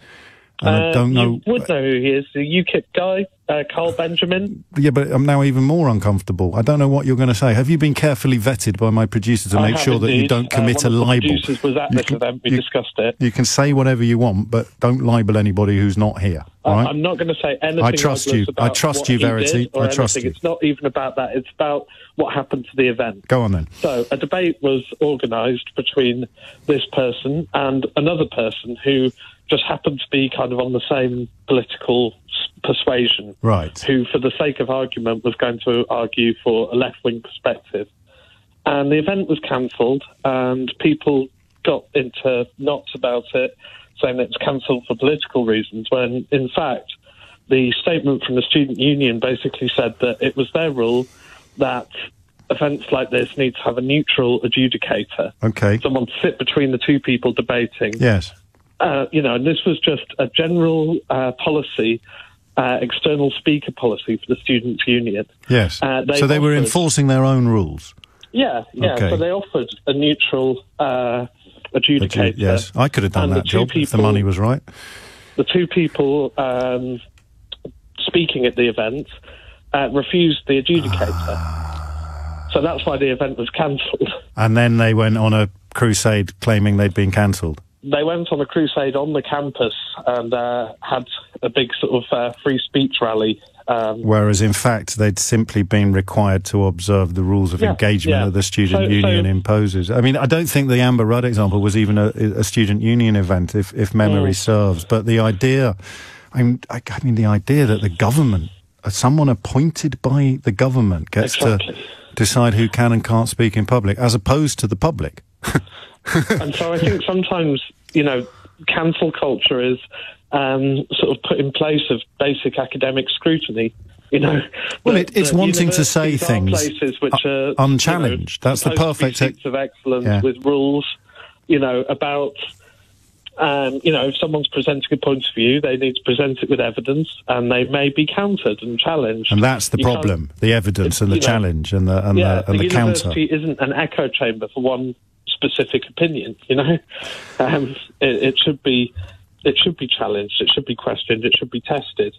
And I don't know... You would know who he is. The UKIP guy, Carl Benjamin. Yeah, but I'm now even more uncomfortable. I don't know what you're going to say. Have you been carefully vetted by my producer to make sure that you don't commit a libel? One of the producers was at this event. We discussed it. You can say whatever you want, but don't libel anybody who's not here. Right? I'm not going to say anything. I trust you. I trust you, Verity. I trust you. It's not even about that. It's about what happened to the event. Go on then. So a debate was organised between this person and another person who just happened to be kind of on the same political persuasion. Right. Who, for the sake of argument, was going to argue for a left-wing perspective. And the event was cancelled, and people got into knots about it, saying that it's cancelled for political reasons, when, in fact, the statement from the student union basically said that it was their rule that events like this need to have a neutral adjudicator. Okay. Someone to sit between the two people debating. Yes. and this was just a general policy, external speaker policy for the Students' Union. Yes. So they were enforcing their own rules. Yeah. Okay. So they offered a neutral adjudicator. Yes, I could have done that job if the money was right. The two people speaking at the event refused the adjudicator. So that's why the event was cancelled. And then they went on a crusade claiming they'd been cancelled. They went on a crusade on the campus and had a big sort of free speech rally. Whereas, in fact, they'd simply been required to observe the rules of engagement that the student union imposes. I mean, I don't think the Amber Rudd example was even a student union event, if memory serves. But the idea, I mean, the idea that the government, someone appointed by the government, gets to decide who can and can't speak in public, as opposed to the public. And so I think sometimes, cancel culture is sort of put in place of basic academic scrutiny. Well, it's wanting to say things places which are unchallenged. That's the perfect seats of excellence with rules. About if someone's presenting a point of view, they need to present it with evidence, and they may be countered and challenged. And that's the problem: the evidence and the challenge and the counter. The university isn't an echo chamber for one specific opinion. It should be challenged. It should be questioned. It should be tested.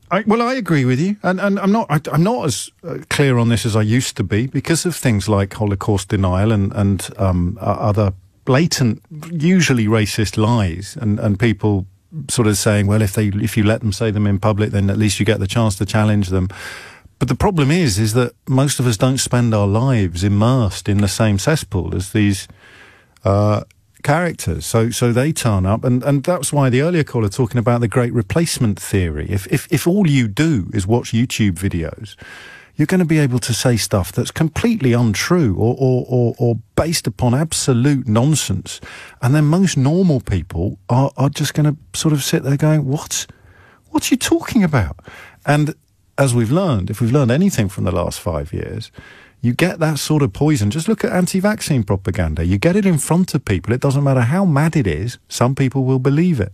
I agree with you, and I'm not as clear on this as I used to be because of things like Holocaust denial and other blatant, usually racist lies, and people sort of saying, well, if you let them say them in public, then at least you get the chance to challenge them. But the problem is that most of us don't spend our lives immersed in the same cesspool as these characters. So they turn up, and that's why the earlier caller talking about the great replacement theory. If all you do is watch YouTube videos, you're going to be able to say stuff that's completely untrue or based upon absolute nonsense. And then most normal people are just going to sort of sit there going, what's you talking about? And as we've learned, if we've learned anything from the last 5 years, you get that sort of poison. Just look at anti-vaccine propaganda. You get it in front of people. It doesn't matter how mad it is. Some people will believe it.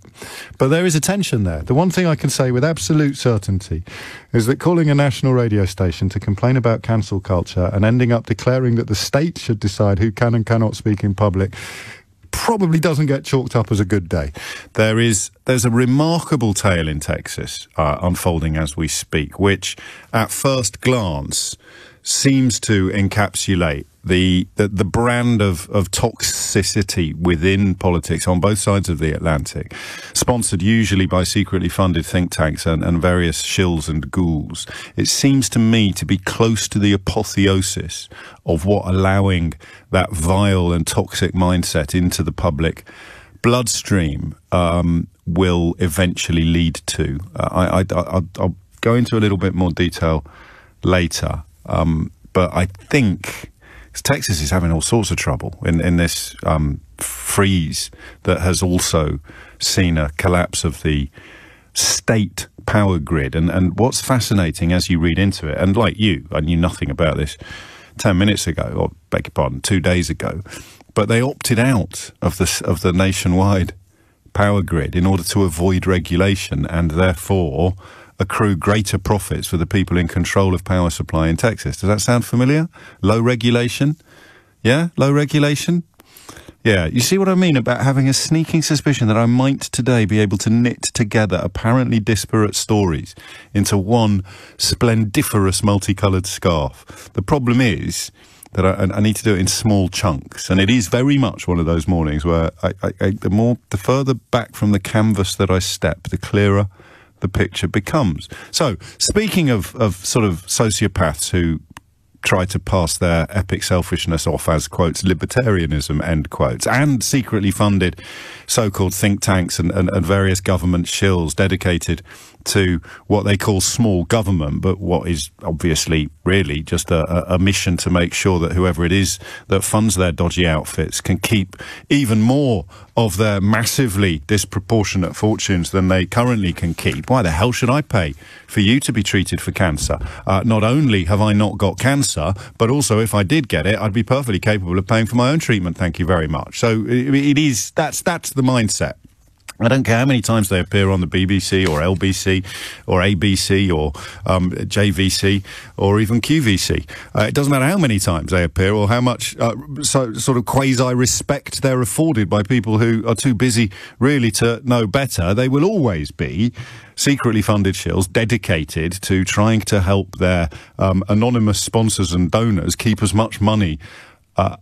But there is a tension there. The one thing I can say with absolute certainty is that calling a national radio station to complain about cancel culture and ending up declaring that the state should decide who can and cannot speak in public probably doesn't get chalked up as a good day. There's a remarkable tale in Texas unfolding as we speak, which at first glance seems to encapsulate the brand of toxicity within politics on both sides of the Atlantic, sponsored usually by secretly funded think tanks and various shills and ghouls. It seems to me to be close to the apotheosis of what allowing that vile and toxic mindset into the public bloodstream will eventually lead to. I'll go into a little bit more detail later. But I think Texas is having all sorts of trouble in this freeze that has also seen a collapse of the state power grid. And what's fascinating as you read into it, and like you, I knew nothing about this 10 minutes ago, or beg your pardon, 2 days ago, but they opted out of the nationwide power grid in order to avoid regulation and therefore accrue greater profits for the people in control of power supply in Texas. Does that sound familiar? Low regulation? Yeah? Low regulation? Yeah. You see what I mean about having a sneaking suspicion that I might today be able to knit together apparently disparate stories into one splendiferous multicoloured scarf. The problem is that I need to do it in small chunks, and it is very much one of those mornings where the further back from the canvas that I step, the clearer the picture becomes. So, speaking of sort of sociopaths who try to pass their epic selfishness off as, quotes, libertarianism, end quotes, and secretly funded so-called think tanks and various government shills dedicated to what they call small government, but what is obviously really just a mission to make sure that whoever it is that funds their dodgy outfits can keep even more of their massively disproportionate fortunes than they currently can keep. Why the hell should I pay for you to be treated for cancer? Not only have I not got cancer, but also if I did get it, I'd be perfectly capable of paying for my own treatment, thank you very much. So that's the mindset. I don't care how many times they appear on the BBC or LBC or ABC or JVC or even QVC. It doesn't matter how many times they appear or how much sort of quasi-respect they're afforded by people who are too busy really to know better. They will always be secretly funded shills dedicated to trying to help their anonymous sponsors and donors keep as much money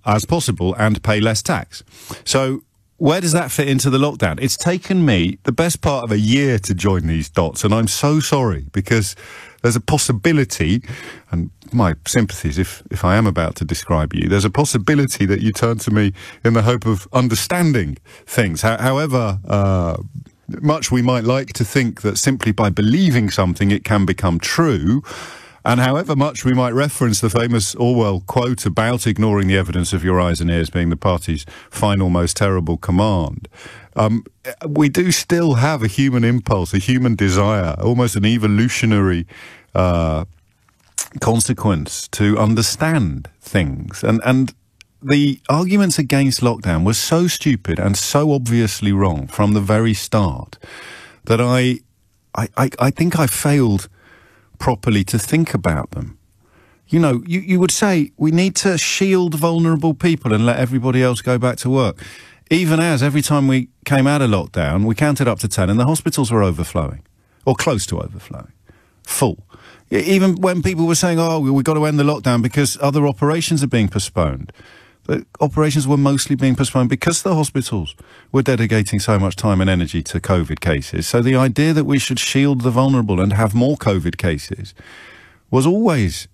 as possible and pay less tax. So where does that fit into the lockdown? It's taken me the best part of a year to join these dots, and I'm so sorry, because there's a possibility, and my sympathies if I am about to describe you, there's a possibility that you turn to me in the hope of understanding things. However much we might like to think that simply by believing something it can become true, and however much we might reference the famous Orwell quote about ignoring the evidence of your eyes and ears being the party's final, most terrible command, we do still have a human impulse, a human desire, almost an evolutionary consequence to understand things. And the arguments against lockdown were so stupid and so obviously wrong from the very start that I think I failed properly to think about them. You know, you would say we need to shield vulnerable people and let everybody else go back to work. Even as every time we came out of lockdown, we counted up to 10 and the hospitals were overflowing, or close to overflowing, full. Even when people were saying, oh, we've got to end the lockdown because other operations are being postponed. The operations were mostly being postponed because the hospitals were dedicating so much time and energy to COVID cases. So the idea that we should shield the vulnerable and have more COVID cases was always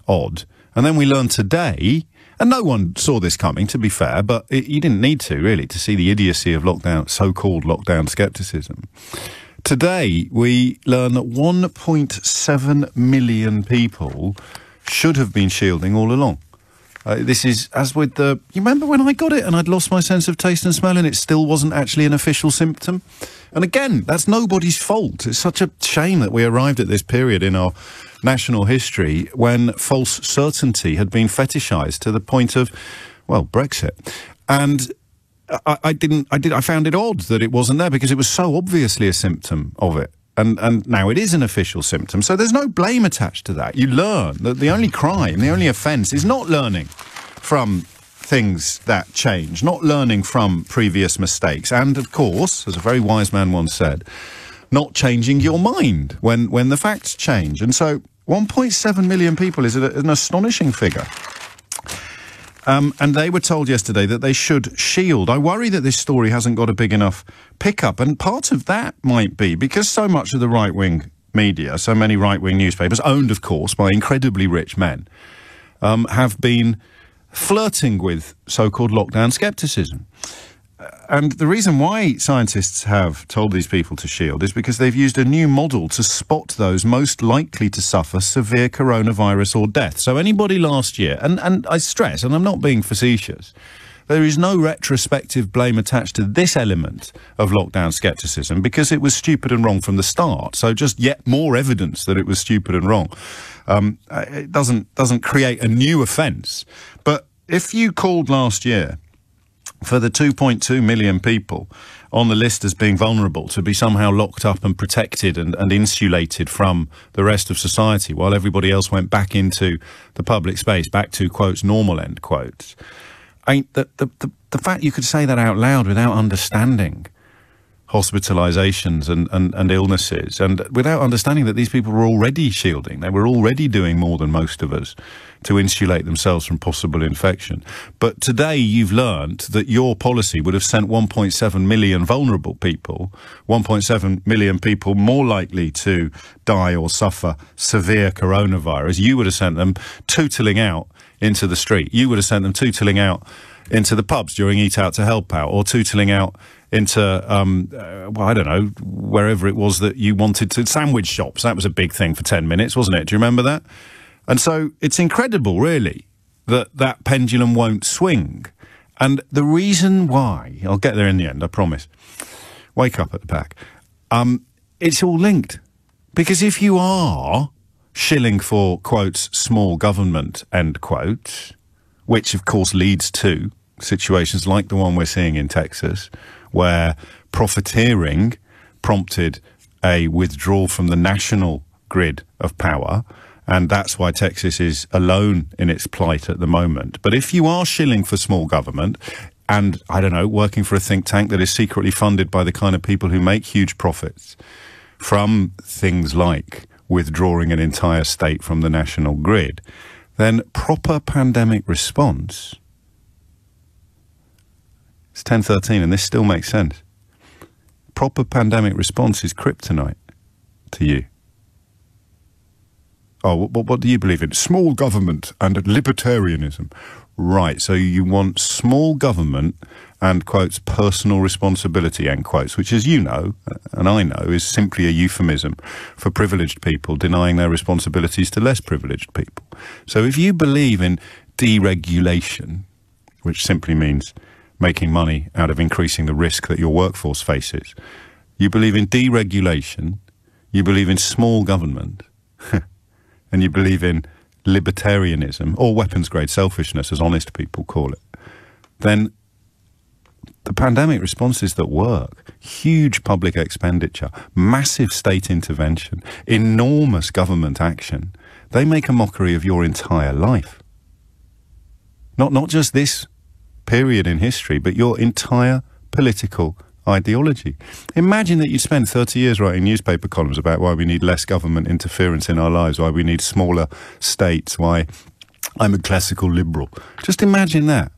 odd. And then we learned today, and no one saw this coming, to be fair, but you didn't need to, really, to see the idiocy of lockdown, so-called lockdown scepticism. Today, we learn that 1.7 million people should have been shielding all along. This is, as with the... You remember when I got it and I'd lost my sense of taste and smell and it still wasn't actually an official symptom? And again, that's nobody's fault. It's such a shame that we arrived at this period in our national history when false certainty had been fetishised to the point of, well, Brexit. And I found it odd that it wasn't there because it was so obviously a symptom of it. And now it is an official symptom. So there's no blame attached to that. You learn that the only crime, the only offence is not learning from things that change, not learning from previous mistakes. And, of course, as a very wise man once said, not changing your mind when the facts change. And so 1.7 million people is an astonishing figure. And they were told yesterday that they should shield. I worry that this story hasn't got a big enough pickup, and part of that might be because so much of the right-wing media, so many right-wing newspapers, owned, of course, by incredibly rich men, have been flirting with so-called lockdown scepticism. And the reason why scientists have told these people to shield is because they've used a new model to spot those most likely to suffer severe coronavirus or death. So anybody last year, and I stress, and I'm not being facetious, there is no retrospective blame attached to this element of lockdown scepticism because it was stupid and wrong from the start. So just yet more evidence that it was stupid and wrong. It doesn't create a new offence. But if you called last year for the 2.2 million people on the list as being vulnerable to be somehow locked up and protected and insulated from the rest of society while everybody else went back into the public space, back to, quotes, normal, end quotes. The fact you could say that out loud without understanding hospitalisations and illnesses, and without understanding that these people were already shielding, they were already doing more than most of us to insulate themselves from possible infection. But today you've learned that your policy would have sent 1.7 million vulnerable people, 1.7 million people more likely to die or suffer severe coronavirus. You would have sent them tootling out into the street. You would have sent them tootling out into the pubs during Eat Out to Help Out, or tootling out into, well, I don't know, wherever it was that you wanted to, sandwich shops. That was a big thing for 10 minutes, wasn't it? Do you remember that? And so it's incredible, really, that that pendulum won't swing. And the reason why, I'll get there in the end, I promise. Wake up at the back. It's all linked. Because if you are shilling for, quotes, small government, end quotes, which, of course, leads to situations like the one we're seeing in Texas, where profiteering prompted a withdrawal from the national grid of power, and that's why Texas is alone in its plight at the moment. But if you are shilling for small government and, I don't know, working for a think tank that is secretly funded by the kind of people who make huge profits from things like withdrawing an entire state from the national grid, then proper pandemic response... It's 10:13 and this still makes sense. Proper pandemic response is kryptonite to you. Oh, what do you believe in? Small government and libertarianism. Right, so you want small government and, quotes, personal responsibility, end quotes, which, as you know, and I know, is simply a euphemism for privileged people denying their responsibilities to less privileged people. So if you believe in deregulation, which simply means making money out of increasing the risk that your workforce faces, you believe in deregulation, you believe in small government, and you believe in libertarianism, or weapons-grade selfishness, as honest people call it, then the pandemic responses that work, huge public expenditure, massive state intervention, enormous government action, they make a mockery of your entire life. Not just this period in history, but your entire political ideology. Imagine that you spent 30 years writing newspaper columns about why we need less government interference in our lives, why we need smaller states, why I'm a classical liberal. Just imagine that.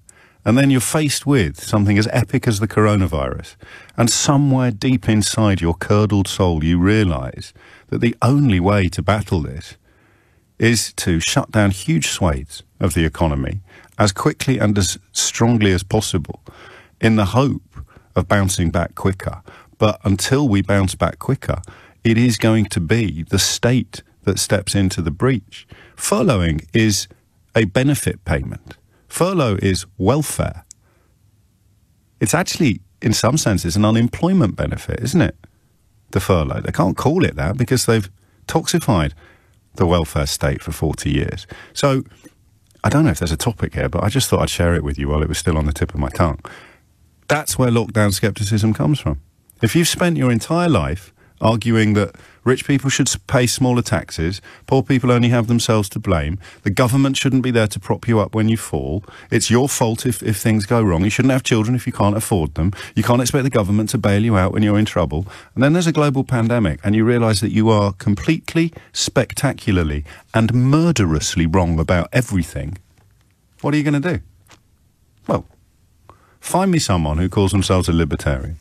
And then you're faced with something as epic as the coronavirus. And somewhere deep inside your curdled soul, you realise that the only way to battle this is to shut down huge swathes of the economy as quickly and as strongly as possible in the hope of bouncing back quicker. But until we bounce back quicker, it is going to be the state that steps into the breach. Furloughing is a benefit payment. Furlough is welfare. It's actually, in some senses, an unemployment benefit, isn't it? The furlough. They can't call it that because they've toxified the welfare state for 40 years. So, I don't know if there's a topic here, but I just thought I'd share it with you while it was still on the tip of my tongue. That's where lockdown skepticism comes from. If you've spent your entire life arguing that rich people should pay smaller taxes, poor people only have themselves to blame, the government shouldn't be there to prop you up when you fall, it's your fault if things go wrong, you shouldn't have children if you can't afford them, you can't expect the government to bail you out when you're in trouble, and then there's a global pandemic and you realise that you are completely, spectacularly and murderously wrong about everything, what are you going to do? Well, find me someone who calls themselves a libertarian.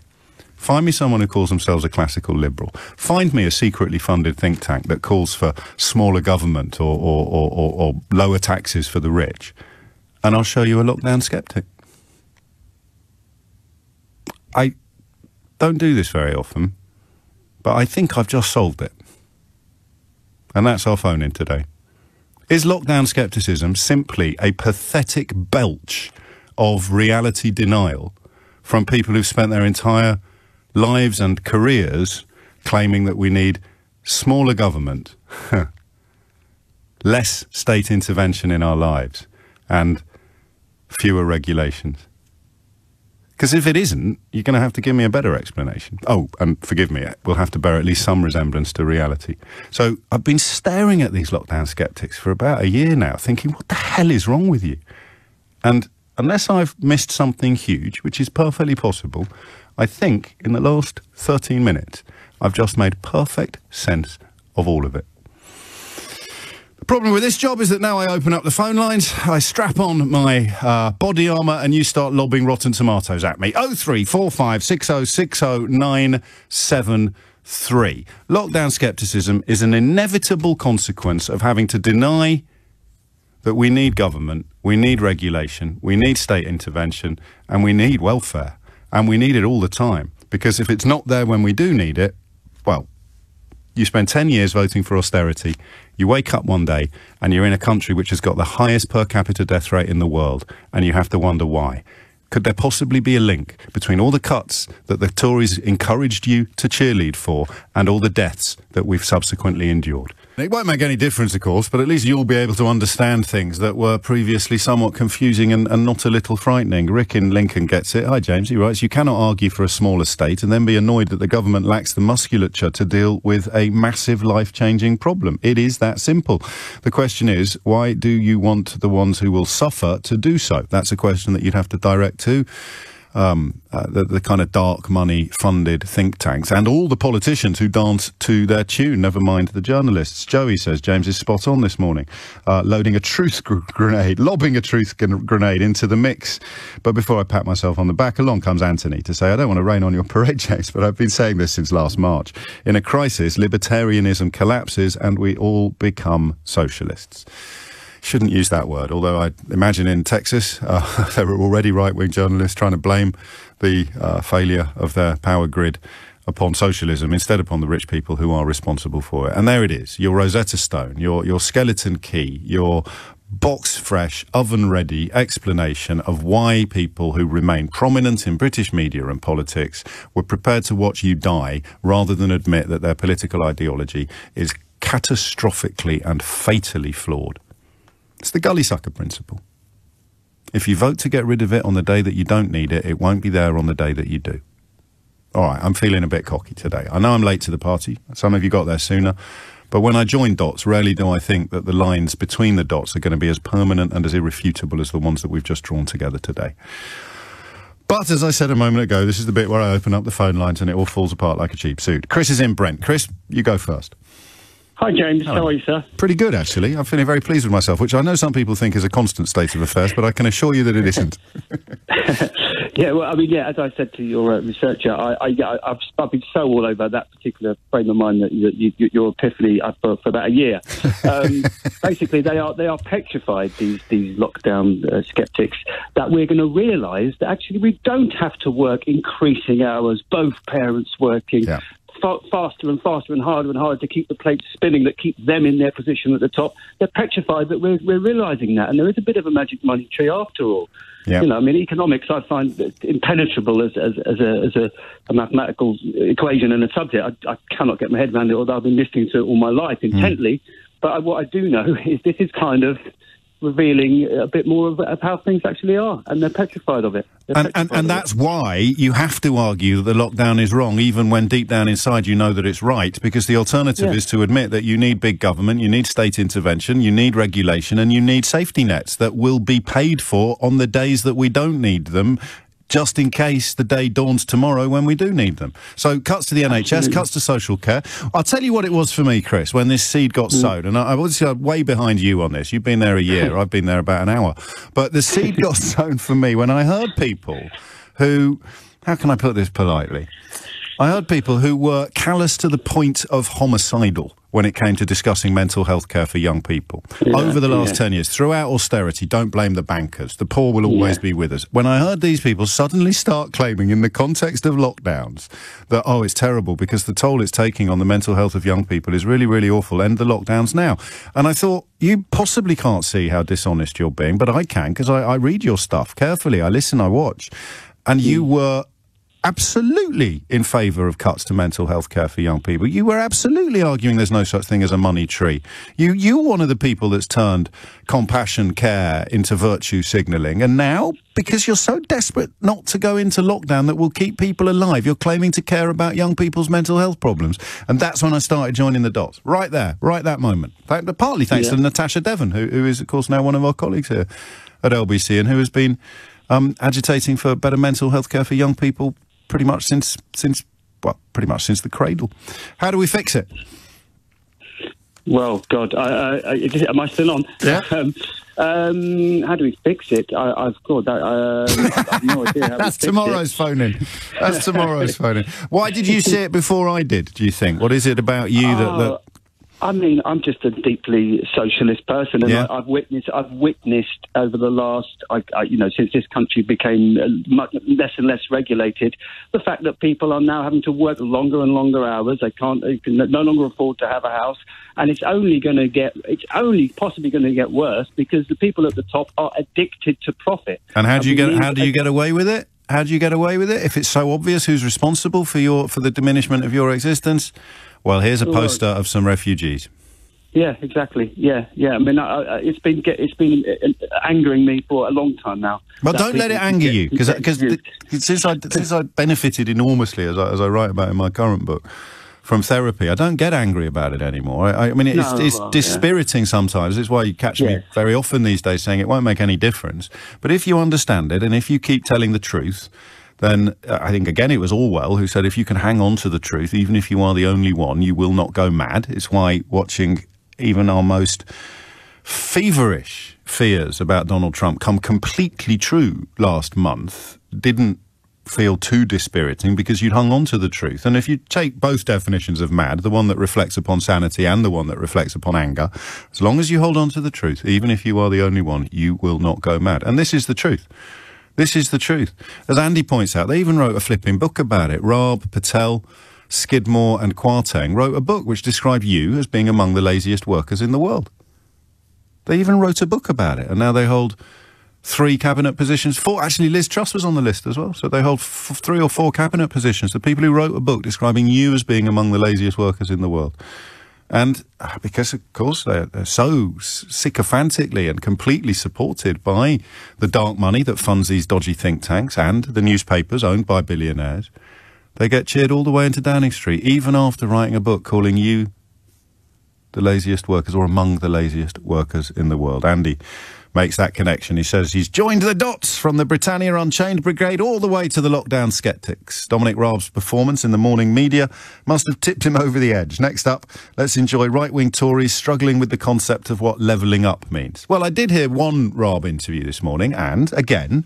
Find me someone who calls themselves a classical liberal. Find me a secretly funded think tank that calls for smaller government or lower taxes for the rich. And I'll show you a lockdown skeptic. I don't do this very often, but I think I've just solved it. And that's our phone in today. Is lockdown skepticism simply a pathetic belch of reality denial from people who've spent their entire lives and careers claiming that we need smaller government, less state intervention in our lives, and fewer regulations? Because if it isn't, you're going to have to give me a better explanation. Oh, and forgive me, we'll have to bear at least some resemblance to reality. So I've been staring at these lockdown skeptics for about a year now, thinking, what the hell is wrong with you? And unless I've missed something huge, which is perfectly possible, I think in the last 13 minutes, I've just made perfect sense of all of it. The problem with this job is that now I open up the phone lines, I strap on my body armour and you start lobbing rotten tomatoes at me. 0345 6060 973. Lockdown scepticism is an inevitable consequence of having to deny that we need government, we need regulation, we need state intervention, and we need welfare. And we need it all the time, because if it's not there when we do need it, well, you spend 10 years voting for austerity, you wake up one day and you're in a country which has got the highest per capita death rate in the world, and you have to wonder why. Could there possibly be a link between all the cuts that the Tories encouraged you to cheerlead for and all the deaths that we've subsequently endured? It won't make any difference, of course, but at least you'll be able to understand things that were previously somewhat confusing and not a little frightening. Rick in Lincoln gets it. Hi, James. He writes, you cannot argue for a smaller state and then be annoyed that the government lacks the musculature to deal with a massive life-changing problem. It is that simple. The question is, why do you want the ones who will suffer to do so? That's a question that you'd have to direct to the kind of dark money funded think tanks and all the politicians who dance to their tune, never mind the journalists. Joey says James is spot on this morning, lobbing a truth grenade into the mix. But before I pat myself on the back, along comes Anthony to say, I don't want to rain on your parade, James, but I've been saying this since last March. In a crisis, libertarianism collapses and we all become socialists. Shouldn't use that word, although I imagine in Texas there were already right-wing journalists trying to blame the failure of their power grid upon socialism instead upon the rich people who are responsible for it. And there it is, your Rosetta Stone, your skeleton key, your box-fresh, oven-ready explanation of why people who remain prominent in British media and politics were prepared to watch you die rather than admit that their political ideology is catastrophically and fatally flawed. It's the gully sucker principle. If you vote to get rid of it on the day that you don't need it, it won't be there on the day that you do. All right, I'm feeling a bit cocky today. I know I'm late to the party. Some of you got there sooner. But when I join dots, rarely do I think that the lines between the dots are going to be as permanent and as irrefutable as the ones that we've just drawn together today. But as I said a moment ago, this is the bit where I open up the phone lines and it all falls apart like a cheap suit. Chris is in Brent. Chris, you go first. Hi, James. Hello. How are you, sir? Pretty good, actually. I'm feeling very pleased with myself, which I know some people think is a constant state of affairs, but I can assure you that it isn't. Yeah, well, I mean, yeah, as I said to your researcher, I've been so all over that particular frame of mind that your epiphany for about a year. Basically, they are petrified, these lockdown skeptics, that we're going to realise that actually we don't have to work increasing hours, both parents working. Yeah. Faster and faster and harder to keep the plates spinning that keep them in their position at the top. They're petrified that we're realising that, and there is a bit of a magic money tree after all. Yeah. You know, I mean, economics I find impenetrable as a mathematical equation and a subject. I cannot get my head around it, although I've been listening to it all my life intently. But what I do know is this is kind of revealing a bit more of how things actually are, and they're petrified of it. And that's why you have to argue that the lockdown is wrong, even when deep down inside you know that it's right, because the alternative is to admit that you need big government, you need state intervention, you need regulation, and you need safety nets that will be paid for on the days that we don't need them, just in case the day dawns tomorrow when we do need them. So cuts to the NHS, cuts to social care. I'll tell you what it was for me, Chris, when this seed got sowed, and I'm obviously way behind you on this. You've been there a year, I've been there about an hour. But the seed got sown for me when I heard people who, how can I put this politely? I heard people who were callous to the point of homicidal when it came to discussing mental health care for young people. Over the last 10 years, throughout austerity, don't blame the bankers. The poor will always be with us. When I heard these people suddenly start claiming in the context of lockdowns that, oh, it's terrible because the toll it's taking on the mental health of young people is really, really awful, end the lockdowns now. And I thought, you possibly can't see how dishonest you're being, but I can, because I read your stuff carefully. I listen, I watch. And you were absolutely in favour of cuts to mental health care for young people. You were absolutely arguing there's no such thing as a money tree. You're one of the people that's turned compassion care into virtue signalling. And now, because you're so desperate not to go into lockdown that will keep people alive, you're claiming to care about young people's mental health problems. And that's when I started joining the dots. Right there, right that moment. Partly thanks to Natasha Devon, who is, of course, now one of our colleagues here at LBC and who has been agitating for better mental health care for young people pretty much since the cradle. How do we fix it? Well, God, am I still on? Yeah. How do we fix it? I have no idea how That's tomorrow's phone-in. That's tomorrow's phone-in. Why did you see it before I did, do you think? What is it about you that... I mean, I'm just a deeply socialist person, and I've witnessed over the last, since this country became much less and less regulated, the fact that people are now having to work longer and longer hours. They can no longer afford to have a house, and it's only possibly going to get worse because the people at the top are addicted to profit. And how do you get away with it? How do you get away with it if it's so obvious who's responsible for the diminishment of your existence? Well, here's a poster of some refugees. Yeah, exactly. Yeah. I mean, it's been angering me for a long time now. Well, don't let it anger you, because since I benefited enormously, as I write about in my current book, from therapy, I don't get angry about it anymore. I mean, it's dispiriting sometimes. It's why you catch me very often these days saying it won't make any difference. But if you understand it, and if you keep telling the truth, then I think, again, it was Orwell who said, if you can hang on to the truth, even if you are the only one, you will not go mad. It's why watching even our most feverish fears about Donald Trump come completely true last month didn't feel too dispiriting, because you'd hung on to the truth. And if you take both definitions of mad, the one that reflects upon sanity and the one that reflects upon anger, as long as you hold on to the truth, even if you are the only one, you will not go mad. And this is the truth. This is the truth. As Andy points out, they even wrote a flipping book about it. Raab, Patel, Skidmore and Kwarteng wrote a book which described you as being among the laziest workers in the world. They even wrote a book about it, and now they hold 3 cabinet positions. 4, actually, Liz Truss was on the list as well. So they hold 3 or 4 cabinet positions. The people who wrote a book describing you as being among the laziest workers in the world. And because, of course, they're so sycophantically and completely supported by the dark money that funds these dodgy think tanks and the newspapers owned by billionaires, they get cheered all the way into Downing Street, even after writing a book calling you the laziest workers, or among the laziest workers in the world. Andy makes that connection. He says he's joined the dots from the Britannia Unchained Brigade all the way to the lockdown Sceptics. Dominic Raab's performance in the morning media must have tipped him over the edge. Next up, let's enjoy right-wing Tories struggling with the concept of what levelling up means. Well, I did hear one Raab interview this morning, and, again,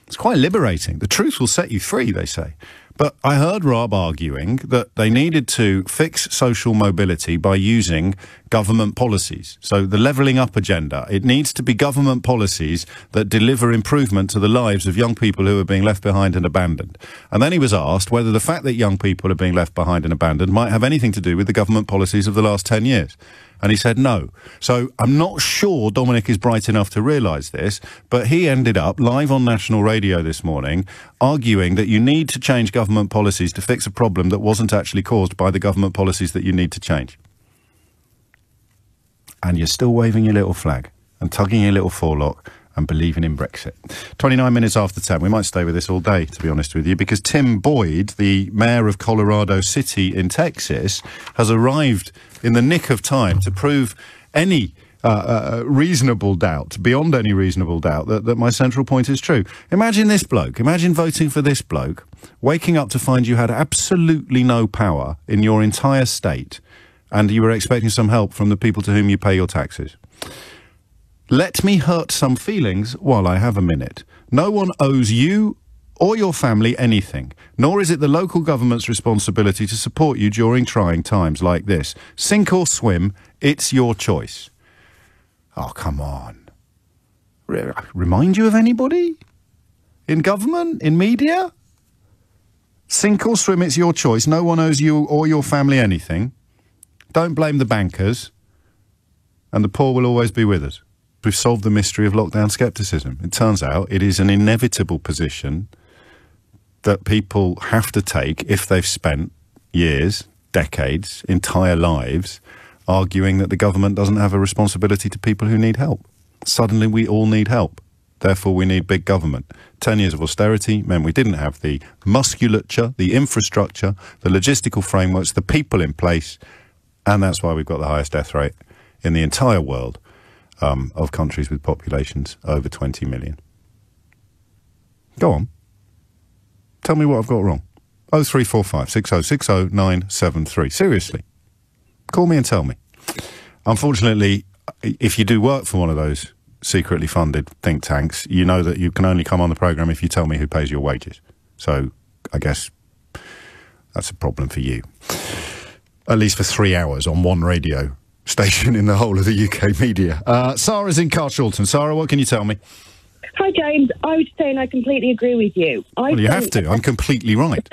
it's quite liberating. The truth will set you free, they say. But I heard Raab arguing that they needed to fix social mobility by using government policies. So the levelling up agenda, it needs to be government policies that deliver improvement to the lives of young people who are being left behind and abandoned. And then he was asked whether the fact that young people are being left behind and abandoned might have anything to do with the government policies of the last 10 years. And he said no. So I'm not sure Dominic is bright enough to realise this, but he ended up live on national radio this morning arguing that you need to change government policies to fix a problem that wasn't actually caused by the government policies that you need to change. And you're still waving your little flag and tugging your little forelock and believing in Brexit. 29 minutes after 10. We might stay with this all day, to be honest with you, because Tim Boyd, the mayor of Colorado City in Texas, has arrived in the nick of time to prove any reasonable doubt, beyond any reasonable doubt, that my central point is true. Imagine this bloke, imagine voting for this bloke, waking up to find you had absolutely no power in your entire state, and you were expecting some help from the people to whom you pay your taxes. Let me hurt some feelings while I have a minute. No one owes you or your family anything, nor is it the local government's responsibility to support you during trying times like this. Sink or swim, it's your choice. Oh, come on. Remind you of anybody? In government? In media? Sink or swim, it's your choice. No one owes you or your family anything. Don't blame the bankers. And the poor will always be with us. We've solved the mystery of lockdown scepticism. It turns out it is an inevitable position that people have to take if they've spent years, decades, entire lives arguing that the government doesn't have a responsibility to people who need help. Suddenly we all need help. Therefore we need big government. 10 years of austerity meant we didn't have the musculature, the infrastructure, the logistical frameworks, the people in place, and that's why we've got the highest death rate in the entire world of countries with populations over 20 million. Go on. Tell me what I've got wrong. 0345 6060 973. Seriously. Call me and tell me. Unfortunately, if you do work for one of those secretly funded think tanks, you know that you can only come on the programme if you tell me who pays your wages. So I guess that's a problem for you. At least for 3 hours on one radio station in the whole of the UK media. Sarah's in Carshalton. Sarah, what can you tell me? Hi, James. I was saying I completely agree with you. Well, you have to. I'm completely right.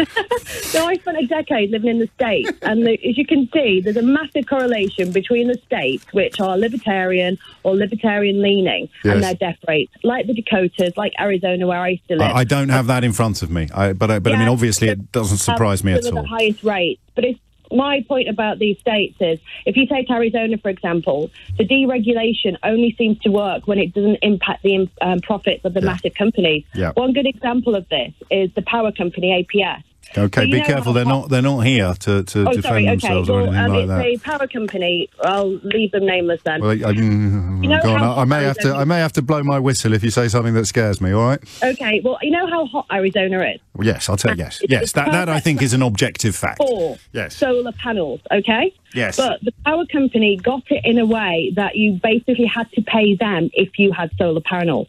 So I spent a decade living in the States, and as you can see, there's a massive correlation between the states, which are libertarian or libertarian-leaning, yes, and their death rates, like the Dakotas, like Arizona, where I used to live. I don't have that in front of me, but I mean, obviously, it doesn't surprise me at all. The highest rates, but it's my point about these states is, if you take Arizona, for example, the deregulation only seems to work when it doesn't impact the profits of the massive companies. Yeah. One good example of this is the power company APS. Okay, be careful. They're not here to defend themselves or anything like that. It's a power company. I'll leave them nameless then. Well, go on. I may have to blow my whistle if you say something that scares me. All right. Okay. Well, you know how hot Arizona is. Yes, I'll tell you. Yes. That I think is an objective fact. For solar panels. Okay. Yes. But the power company got it in a way that you basically had to pay them if you had solar panels.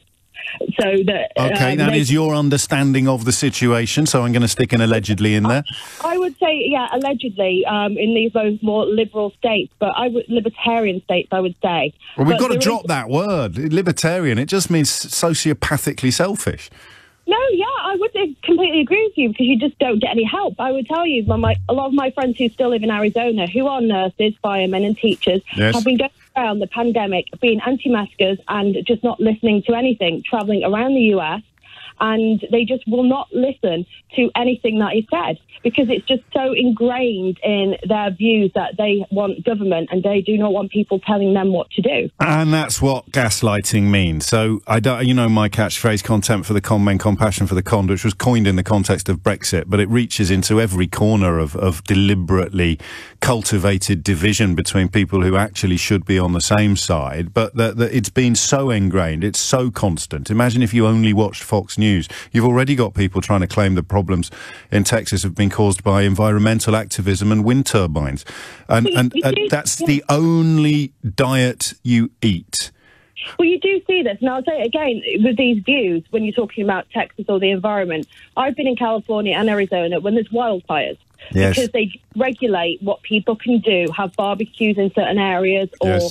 So that that is your understanding of the situation. So I'm going to stick an allegedly in there. I would say, allegedly in these both more liberal states, but libertarian states, I would say. Well, we've got to drop that word, libertarian. It just means sociopathically selfish. No, I would completely agree with you because you just don't get any help. I would tell you, a lot of my friends who still live in Arizona, who are nurses, firemen and teachers, have been going around the pandemic being anti-maskers and just not listening to anything, travelling around the US, and they just will not listen to anything that is said because it's just so ingrained in their views that they want government and they do not want people telling them what to do. And that's what gaslighting means. So, my catchphrase, contempt for the con men, compassion for the conned, which was coined in the context of Brexit, but it reaches into every corner of deliberately cultivated division between people who actually should be on the same side, but that it's been so ingrained, it's so constant. Imagine if you only watched Fox News. You've already got people trying to claim the problems in Texas have been caused by environmental activism and wind turbines. And that's the only diet you eat. Well, you do see this, and I'll say it again, with these views, when you're talking about Texas or the environment, I've been in California and Arizona when there's wildfires. Yes. Because they regulate what people can do, have barbecues in certain areas, or,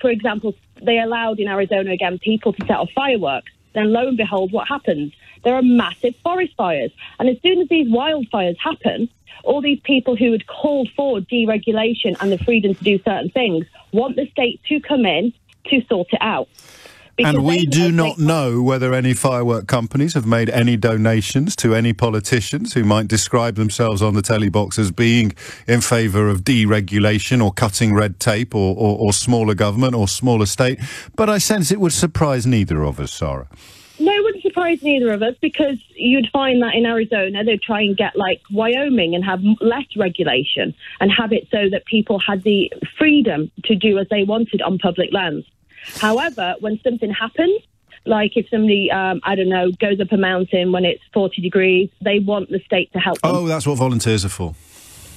for example, they allowed in Arizona, again, people to set off fireworks. Then lo and behold, what happens? There are massive forest fires. And as soon as these wildfires happen, all these people who had called for deregulation and the freedom to do certain things want the state to come in to sort it out. And we do not know whether any firework companies have made any donations to any politicians who might describe themselves on the telly box as being in favour of deregulation or cutting red tape or smaller government or smaller state. But I sense it would surprise neither of us, Sarah. No, it wouldn't surprise neither of us because you'd find that in Arizona they'd try and get like Wyoming and have less regulation and have it so that people had the freedom to do as they wanted on public lands. However, when something happens, like if somebody, goes up a mountain when it's 40 degrees, they want the state to help them. Oh, that's what volunteers are for.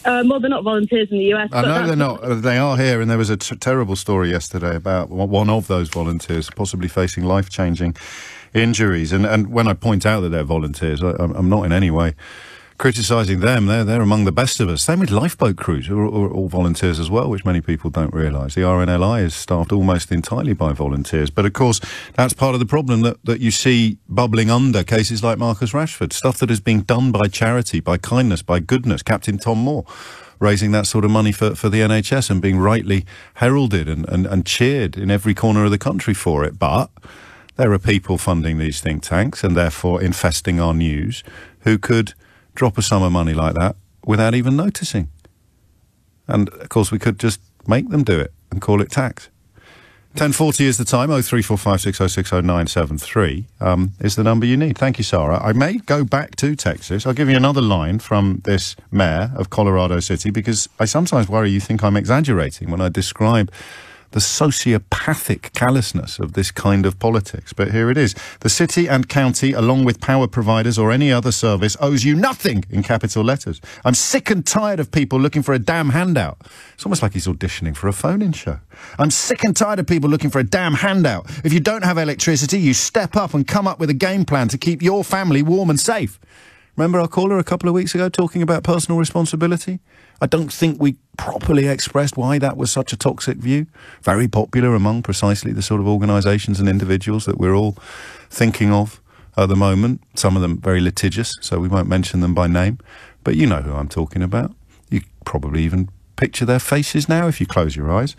Well, they're not volunteers in the US. I know they're not. They are here, and there was a terrible story yesterday about one of those volunteers possibly facing life-changing injuries. And when I point out that they're volunteers, I'm not in any way criticising them. They're among the best of us. Same with lifeboat crews, who are all volunteers as well, which many people don't realise. The RNLI is staffed almost entirely by volunteers. But of course, that's part of the problem that you see bubbling under cases like Marcus Rashford, stuff that is being done by charity, by kindness, by goodness. Captain Tom Moore raising that sort of money for the NHS and being rightly heralded and cheered in every corner of the country for it. But there are people funding these think tanks and therefore infesting our news who could drop a sum of money like that without even noticing. And, of course, we could just make them do it and call it tax. 10:40 is the time. 03456060973 is the number you need. Thank you, Sarah. I may go back to Texas. I'll give you another line from this mayor of Colorado City because I sometimes worry you think I'm exaggerating when I describe the sociopathic callousness of this kind of politics. But here it is. The city and county, along with power providers or any other service, owes you nothing, in capital letters. I'm sick and tired of people looking for a damn handout. It's almost like he's auditioning for a phone-in show. I'm sick and tired of people looking for a damn handout. If you don't have electricity, you step up and come up with a game plan to keep your family warm and safe. Remember our caller a couple of weeks ago talking about personal responsibility? I don't think we properly expressed why that was such a toxic view. Very popular among precisely the sort of organisations and individuals that we're all thinking of at the moment. Some of them very litigious, so we won't mention them by name. But you know who I'm talking about. You probably even picture their faces now if you close your eyes.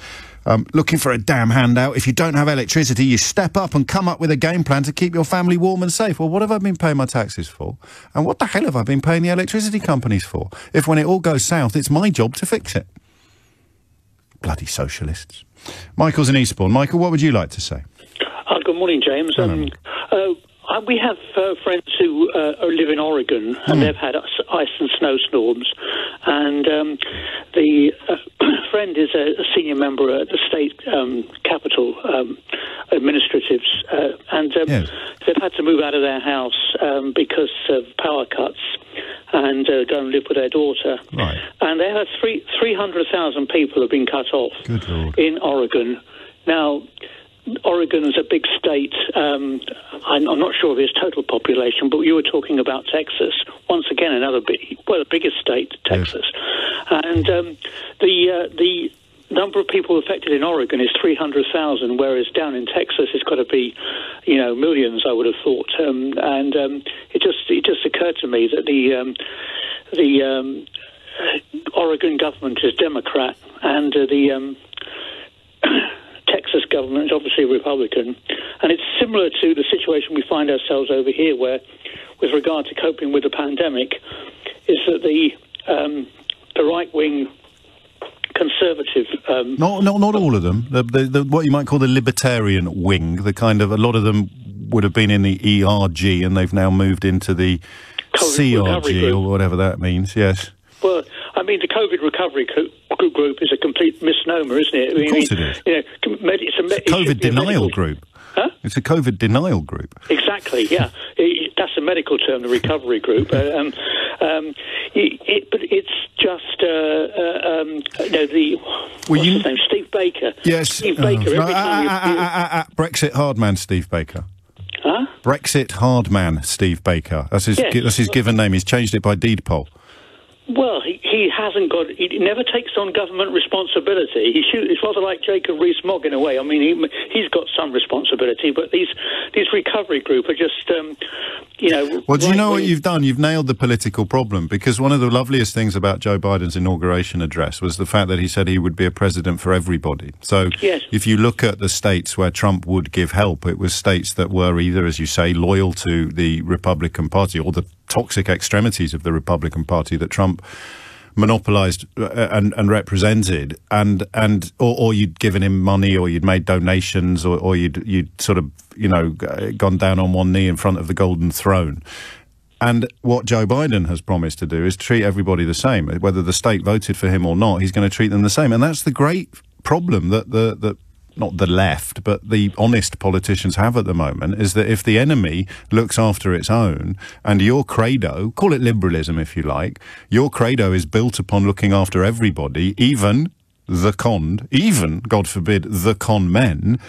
Looking for a damn handout. If you don't have electricity, you step up and come up with a game plan to keep your family warm and safe. Well, what have I been paying my taxes for? And what the hell have I been paying the electricity companies for? If when it all goes south, it's my job to fix it. Bloody socialists. Michael's in Eastbourne. Michael, what would you like to say? Good morning, James. We have friends who live in Oregon, and they've had ice and snowstorms. And the friend is a senior member at the state capital administratives, and they've had to move out of their house because of power cuts and go and live with their daughter. Right. And they had 300,000 people have been cut off in Oregon. Now, Oregon is a big state. I'm not sure of its total population, but you were talking about Texas. Once again, the biggest state, Texas. Yes. And the number of people affected in Oregon is 300,000, whereas down in Texas it's got to be, millions, I would have thought. It just occurred to me that the Oregon government is Democrat, and the Texas government is obviously Republican, and it's similar to the situation we find ourselves over here, where, with regard to coping with the pandemic, is that the right-wing conservative... Not all of them. The what you might call the libertarian wing, the kind of... A lot of them would have been in the ERG, and they've now moved into the CRG, or whatever that means, yes. Well, I mean, the COVID recovery group is a complete misnomer, isn't it? Of course it is. It's a COVID denial group. Huh? It's a COVID denial group. Exactly, yeah. That's a medical term, the recovery group. But it's just, what's his name? Steve Baker. Yes. Steve Baker. Brexit hard man, Steve Baker. Huh? Brexit hard man, Steve Baker. That's his given name. He's changed it by deed poll. Well, he hasn't got... He never takes on government responsibility. It's rather like Jacob Rees-Mogg in a way. I mean, he's got some responsibility, but these recovery group are just, Well, do you know what you've done? You've nailed the political problem, because one of the loveliest things about Joe Biden's inauguration address was the fact that he said he would be a president for everybody. So if you look at the states where Trump would give help, it was states that were either, as you say, loyal to the Republican Party or the toxic extremities of the Republican Party that Trump monopolised and represented, or you'd given him money, or you'd made donations, or you'd sort of gone down on one knee in front of the golden throne. And what Joe Biden has promised to do is treat everybody the same, whether the state voted for him or not. He's going to treat them the same, and that's the great problem that not the left, but the honest politicians have at the moment, is that if the enemy looks after its own, and your credo, call it liberalism if you like, your credo is built upon looking after everybody, even the conned, even, God forbid, the con men,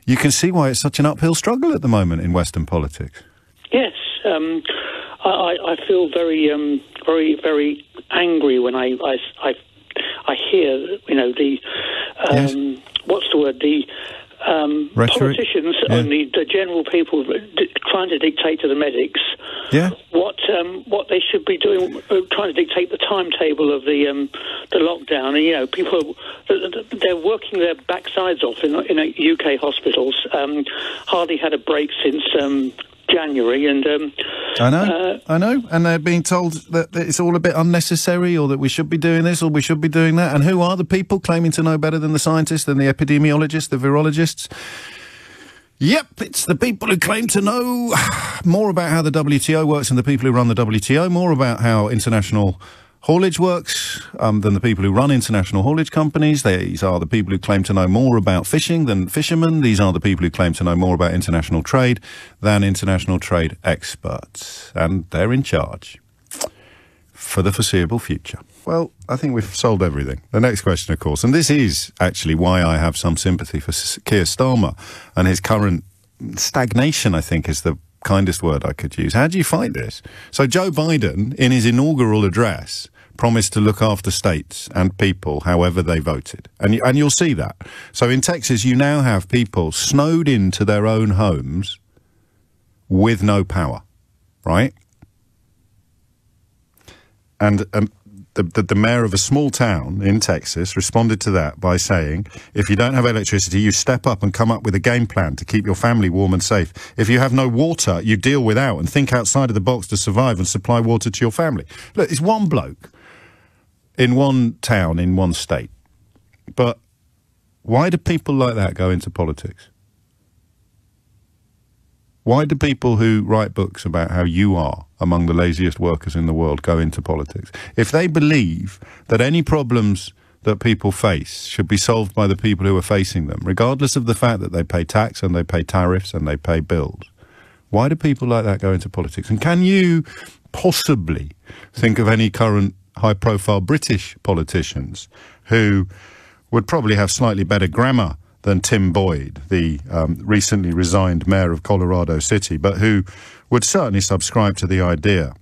you can see why it's such an uphill struggle at the moment in Western politics. Yes, I feel very, very, very angry when I hear, the... Yes. What's the word? The politicians and the general people trying to dictate to the medics what they should be doing, trying to dictate the timetable of the lockdown. And people they're working their backsides off in UK hospitals. Hardly had a break since January, and I know, and they're being told that it's all a bit unnecessary, or that we should be doing this, or we should be doing that. And who are the people claiming to know better than the scientists, than the epidemiologists, the virologists? Yep, it's the people who claim to know more about how the WTO works than the people who run the WTO, more about how international haulage works than the people who run international haulage companies. These are the people who claim to know more about fishing than fishermen. These are the people who claim to know more about international trade than international trade experts. And they're in charge for the foreseeable future. Well, I think we've solved everything. The next question, of course, and this is actually why I have some sympathy for Keir Starmer and his current stagnation, I think, is the kindest word I could use. How do you fight this? So Joe Biden, in his inaugural address, promised to look after states and people however they voted. And you'll see that. So in Texas, you now have people snowed into their own homes with no power, right? And the mayor of a small town in Texas responded to that by saying, if you don't have electricity, you step up and come up with a game plan to keep your family warm and safe. If you have no water, you deal without and think outside of the box to survive and supply water to your family. Look, it's one bloke in one town, in one state. But why do people like that go into politics? Why do people who write books about how you are among the laziest workers in the world go into politics? If they believe that any problems that people face should be solved by the people who are facing them, regardless of the fact that they pay tax and they pay tariffs and they pay bills, why do people like that go into politics? And can you possibly think of any current high-profile British politicians who would probably have slightly better grammar than Tim Boyd, the recently resigned mayor of Colorado City, but who would certainly subscribe to the idea?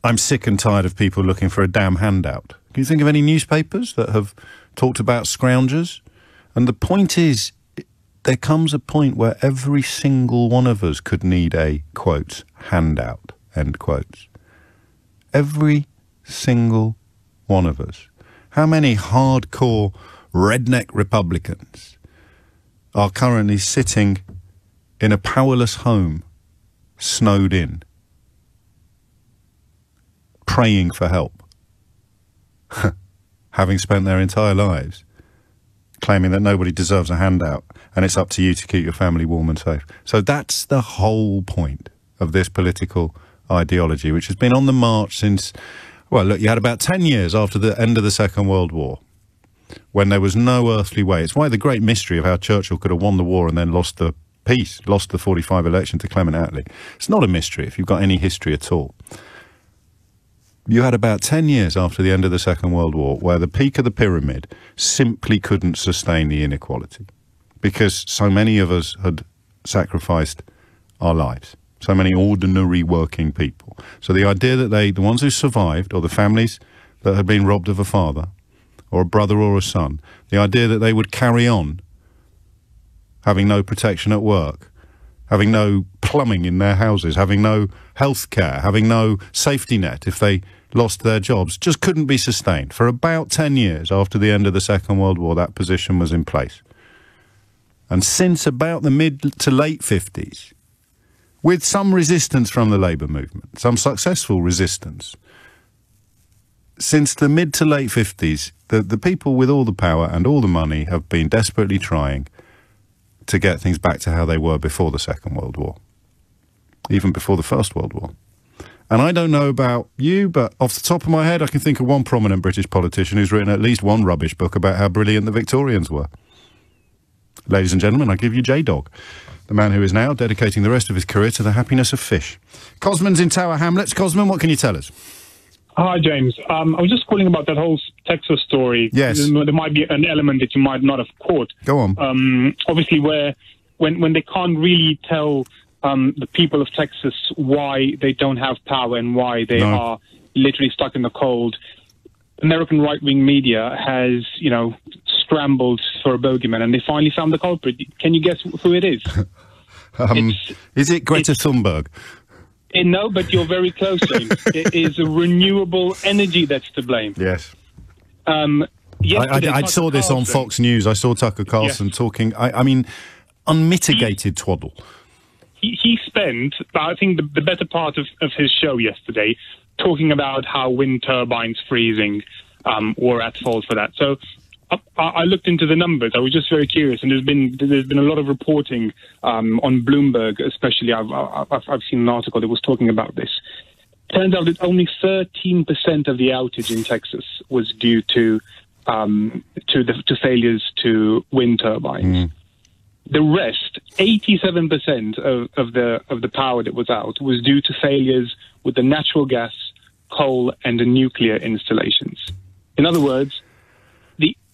I'm sick and tired of people looking for a damn handout. Can you think of any newspapers that have talked about scroungers? And the point is, there comes a point where every single one of us could need a, quote, handout, end quotes. Every single one of us. How many hardcore redneck Republicans are currently sitting in a powerless home, snowed in, praying for help, having spent their entire lives claiming that nobody deserves a handout and it's up to you to keep your family warm and safe. So that's the whole point of this political ideology, which has been on the march since, well, look, you had about 10 years after the end of the Second World War, when there was no earthly way. It's why the great mystery of how Churchill could have won the war and then lost the peace, lost the 45 election to Clement Attlee. It's not a mystery if you've got any history at all. You had about 10 years after the end of the Second World War where the peak of the pyramid simply couldn't sustain the inequality because so many of us had sacrificed our lives, so many ordinary working people. So the idea that the ones who survived, or the families that had been robbed of a father, or a brother or a son, the idea that they would carry on having no protection at work, having no plumbing in their houses, having no health care, having no safety net if they lost their jobs, just couldn't be sustained. For about 10 years after the end of the Second World War, that position was in place. And since about the mid to late 50s, with some resistance from the labour movement, some successful resistance, since the mid to late 50s, the people with all the power and all the money have been desperately trying to get things back to how they were before the Second World War, even before the First World War. And I don't know about you, but off the top of my head, I can think of one prominent British politician who's written at least one rubbish book about how brilliant the Victorians were. Ladies and gentlemen, I give you J-Dog, the man who is now dedicating the rest of his career to the happiness of fish. Cosman's in Tower Hamlets. Cosman, what can you tell us? Hi, James. I was just calling about that whole Texas story. Yes. There might be an element that you might not have caught. Go on. Obviously, when they can't really tell the people of Texas why they don't have power and why they are literally stuck in the cold, American right-wing media has, scrambled for a bogeyman, and they finally found the culprit. Can you guess who it is? Is it Greta Thunberg? No, but you're very close, James. It is a renewable energy that's to blame. Yes. I saw this on Fox News. I saw Tucker Carlson talking, I mean, unmitigated twaddle. He spent, I think, the better part of his show yesterday talking about how wind turbines freezing were at fault for that. So I looked into the numbers. I was just very curious, and there's been a lot of reporting on Bloomberg, especially. I've seen an article that was talking about this. Turns out that only 13% of the outage in Texas was due to failures to wind turbines. The rest, 87% of the power that was out, was due to failures with the natural gas, coal, and the nuclear installations. In other words,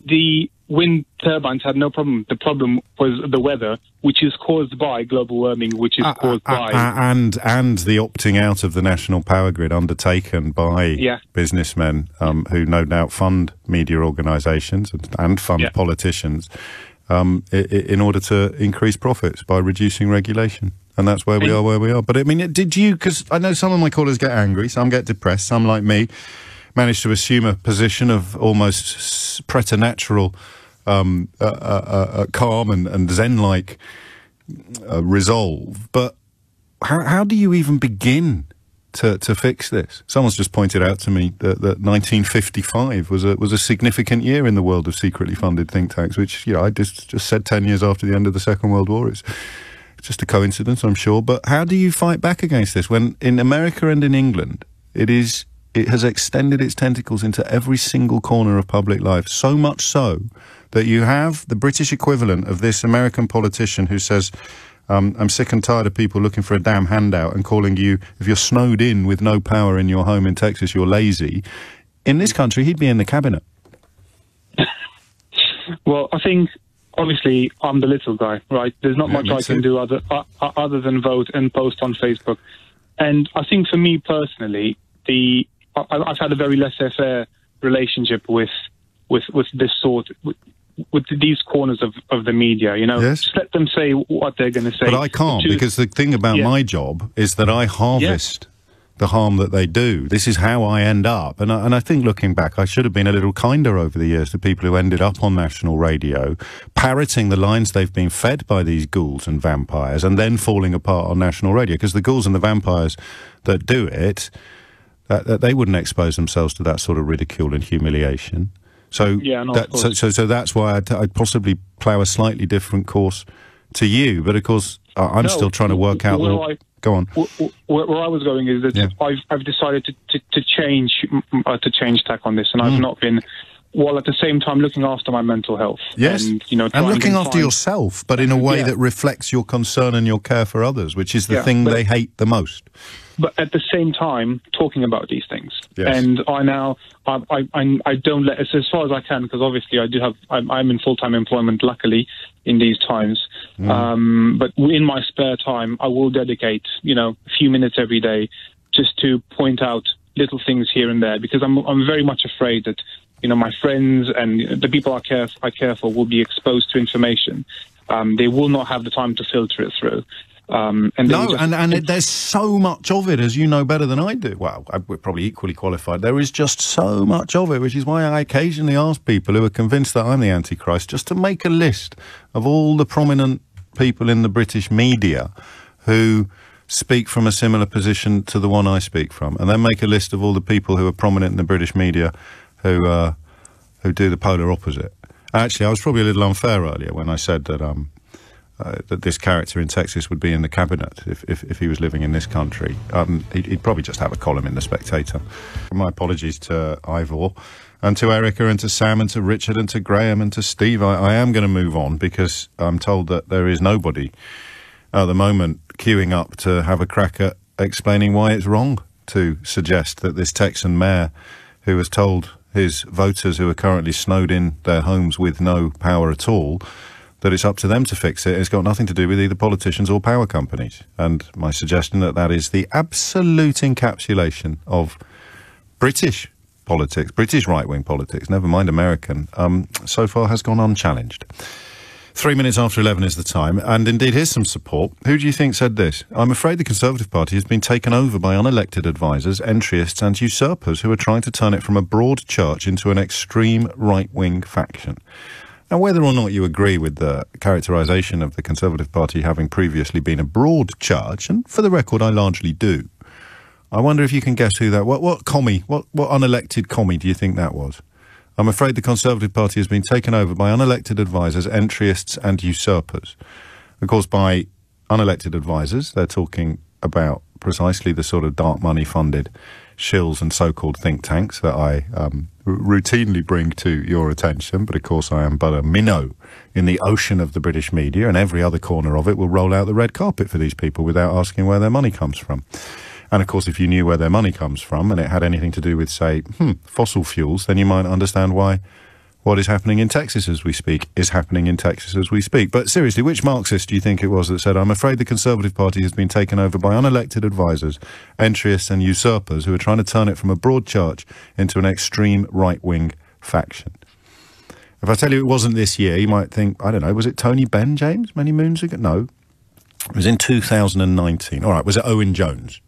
the wind turbines had no problem. The problem was the weather, which is caused by global warming, which is caused by... And the opting out of the national power grid undertaken by businessmen who no doubt fund media organisations and fund politicians in order to increase profits by reducing regulation. And that's where we are where we are. But, I mean, did you... Because I know some of my callers get angry, some get depressed, some, like me, managed to assume a position of almost preternatural calm and Zen-like resolve. But how do you even begin to fix this? Someone's just pointed out to me that 1955 was a significant year in the world of secretly funded think tanks, which, I just said 10 years after the end of the Second World War. It's just a coincidence, I'm sure. But how do you fight back against this when in America and in England it has extended its tentacles into every single corner of public life, so much so that you have the British equivalent of this American politician who says, I'm sick and tired of people looking for a damn handout and calling you, if you're snowed in with no power in your home in Texas, you're lazy. In this country, he'd be in the cabinet. Well, I think, obviously, I'm the little guy, right? There's not much I can do other than vote and post on Facebook. And I think for me personally, I've had a very laissez-faire relationship with this sort, with these corners of the media, Yes. Just let them say what they're going to say. But I can't, because the thing about my job is that I harvest the harm that they do. This is how I end up. And I think, looking back, I should have been a little kinder over the years to people who ended up on national radio, parroting the lines they've been fed by these ghouls and vampires, and then falling apart on national radio, because the ghouls and the vampires that do it, that they wouldn't expose themselves to that sort of ridicule and humiliation. So, so that's why I'd possibly plough a slightly different course to you. But of course, I'm still trying to work out. Go on. Where I was going is that I've decided to change tack on this, and I've not been. While at the same time looking after my mental health. Yes, and looking after yourself, but in a way that reflects your concern and your care for others, which is the thing they hate the most. But at the same time, talking about these things. Yes. And I don't let, as far as I can, because obviously I'm in full-time employment, luckily, in these times. But in my spare time, I will dedicate, a few minutes every day just to point out little things here and there, because I'm very much afraid that, my friends and the people I care for will be exposed to information. They will not have the time to filter it through. There's so much of it, as you know better than I do. Well, we're probably equally qualified. There is just so much of it, which is why I occasionally ask people who are convinced that I'm the Antichrist just to make a list of all the prominent people in the British media who speak from a similar position to the one I speak from, and then make a list of all the people who are prominent in the British media who do the polar opposite. Actually, I was probably a little unfair earlier when I said that that this character in Texas would be in the cabinet if he was living in this country. He'd probably just have a column in The Spectator. My apologies to Ivor and to Erica and to Sam and to Richard and to Graham and to Steve. I am going to move on because I'm told that there is nobody at the moment queuing up to have a crack at explaining why it's wrong to suggest that this Texan mayor, who has told his voters who are currently snowed in their homes with no power at all, that it's up to them to fix it. It's got nothing to do with either politicians or power companies. And my suggestion that is the absolute encapsulation of British politics, British right-wing politics, never mind American, so far has gone unchallenged. 3 minutes after 11 is the time, and indeed here's some support. Who do you think said this? I'm afraid the Conservative Party has been taken over by unelected advisers, entryists and usurpers who are trying to turn it from a broad church into an extreme right-wing faction. Now, whether or not you agree with the characterisation of the Conservative Party having previously been a broad church, and for the record I largely do, I wonder if you can guess who that, what unelected commie do you think that was? I'm afraid the Conservative Party has been taken over by unelected advisers, entryists and usurpers. Of course, by unelected advisers, they're talking about precisely the sort of dark money funded shills and so-called think tanks that I routinely bring to your attention. But of course I am but a minnow in the ocean of the British media, and every other corner of it will roll out the red carpet for these people without asking where their money comes from. And of course, if you knew where their money comes from and it had anything to do with, say, fossil fuels, then you might understand why what is happening in Texas as we speak is happening in Texas as we speak. But seriously, which Marxist do you think it was that said, I'm afraid the Conservative Party has been taken over by unelected advisers, entryists and usurpers who are trying to turn it from a broad church into an extreme right-wing faction? If I tell you it wasn't this year, you might think, I don't know, was it Tony Benn, James, many moons ago? No. It was in 2019. All right, was it Owen Jones?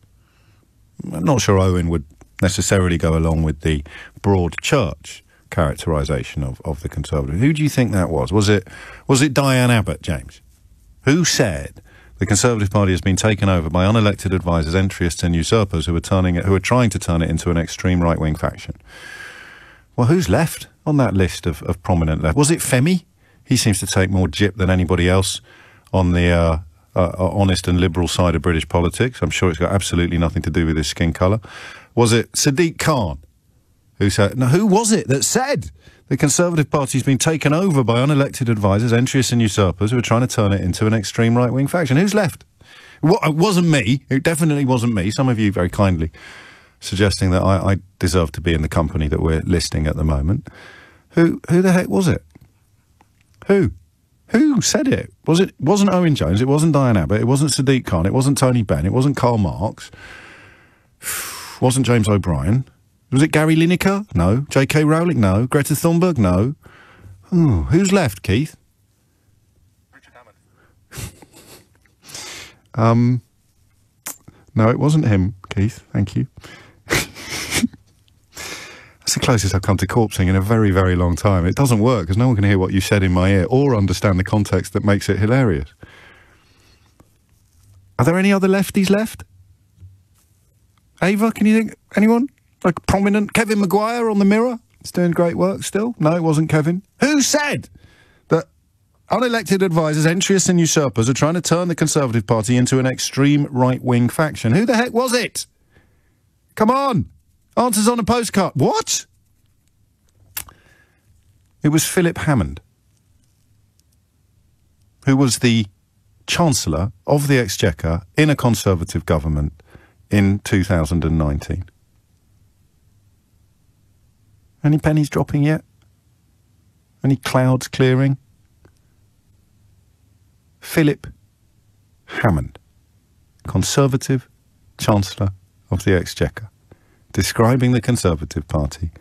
I'm not sure Owen would necessarily go along with the broad church characterisation of the Conservative. Who do you think that was? Was it Diane Abbott, James? Who said the Conservative Party has been taken over by unelected advisers, entryists and usurpers who are trying to turn it into an extreme right-wing faction? Well, who's left on that list of prominent left? Was it Femi? He seems to take more jip than anybody else on the honest and liberal side of British politics. I'm sure it's got absolutely nothing to do with his skin colour. Was it Sadiq Khan? Who was it that said the Conservative Party's been taken over by unelected advisers, entryists and usurpers who are trying to turn it into an extreme right-wing faction? Who's left? It wasn't me. It definitely wasn't me. Some of you very kindly suggesting that I deserve to be in the company that we're listing at the moment. Who the heck was it? Who said it? It wasn't Owen Jones, it wasn't Diane Abbott, it wasn't Sadiq Khan, it wasn't Tony Benn, it wasn't Karl Marx, wasn't James O'Brien. Was it Gary Lineker? No. J.K. Rowling? No. Greta Thunberg? No. Who's left, Keith? Richard Hammond. No, it wasn't him, Keith. Thank you. That's the closest I've come to corpsing in a very, very long time. It doesn't work because no one can hear what you said in my ear or understand the context that makes it hilarious. Are there any other lefties left? Ava, can you think? Anyone? Like prominent? Kevin Maguire on the Mirror? He's doing great work still? No, it wasn't Kevin. Who said that unelected advisers, entryists and usurpers are trying to turn the Conservative Party into an extreme right-wing faction? Who the heck was it? Come on! Answers on a postcard. What? It was Philip Hammond, who was the Chancellor of the Exchequer in a Conservative government in 2019. Any pennies dropping yet? Any clouds clearing? Philip Hammond, Conservative Chancellor of the Exchequer, describing the Conservative Party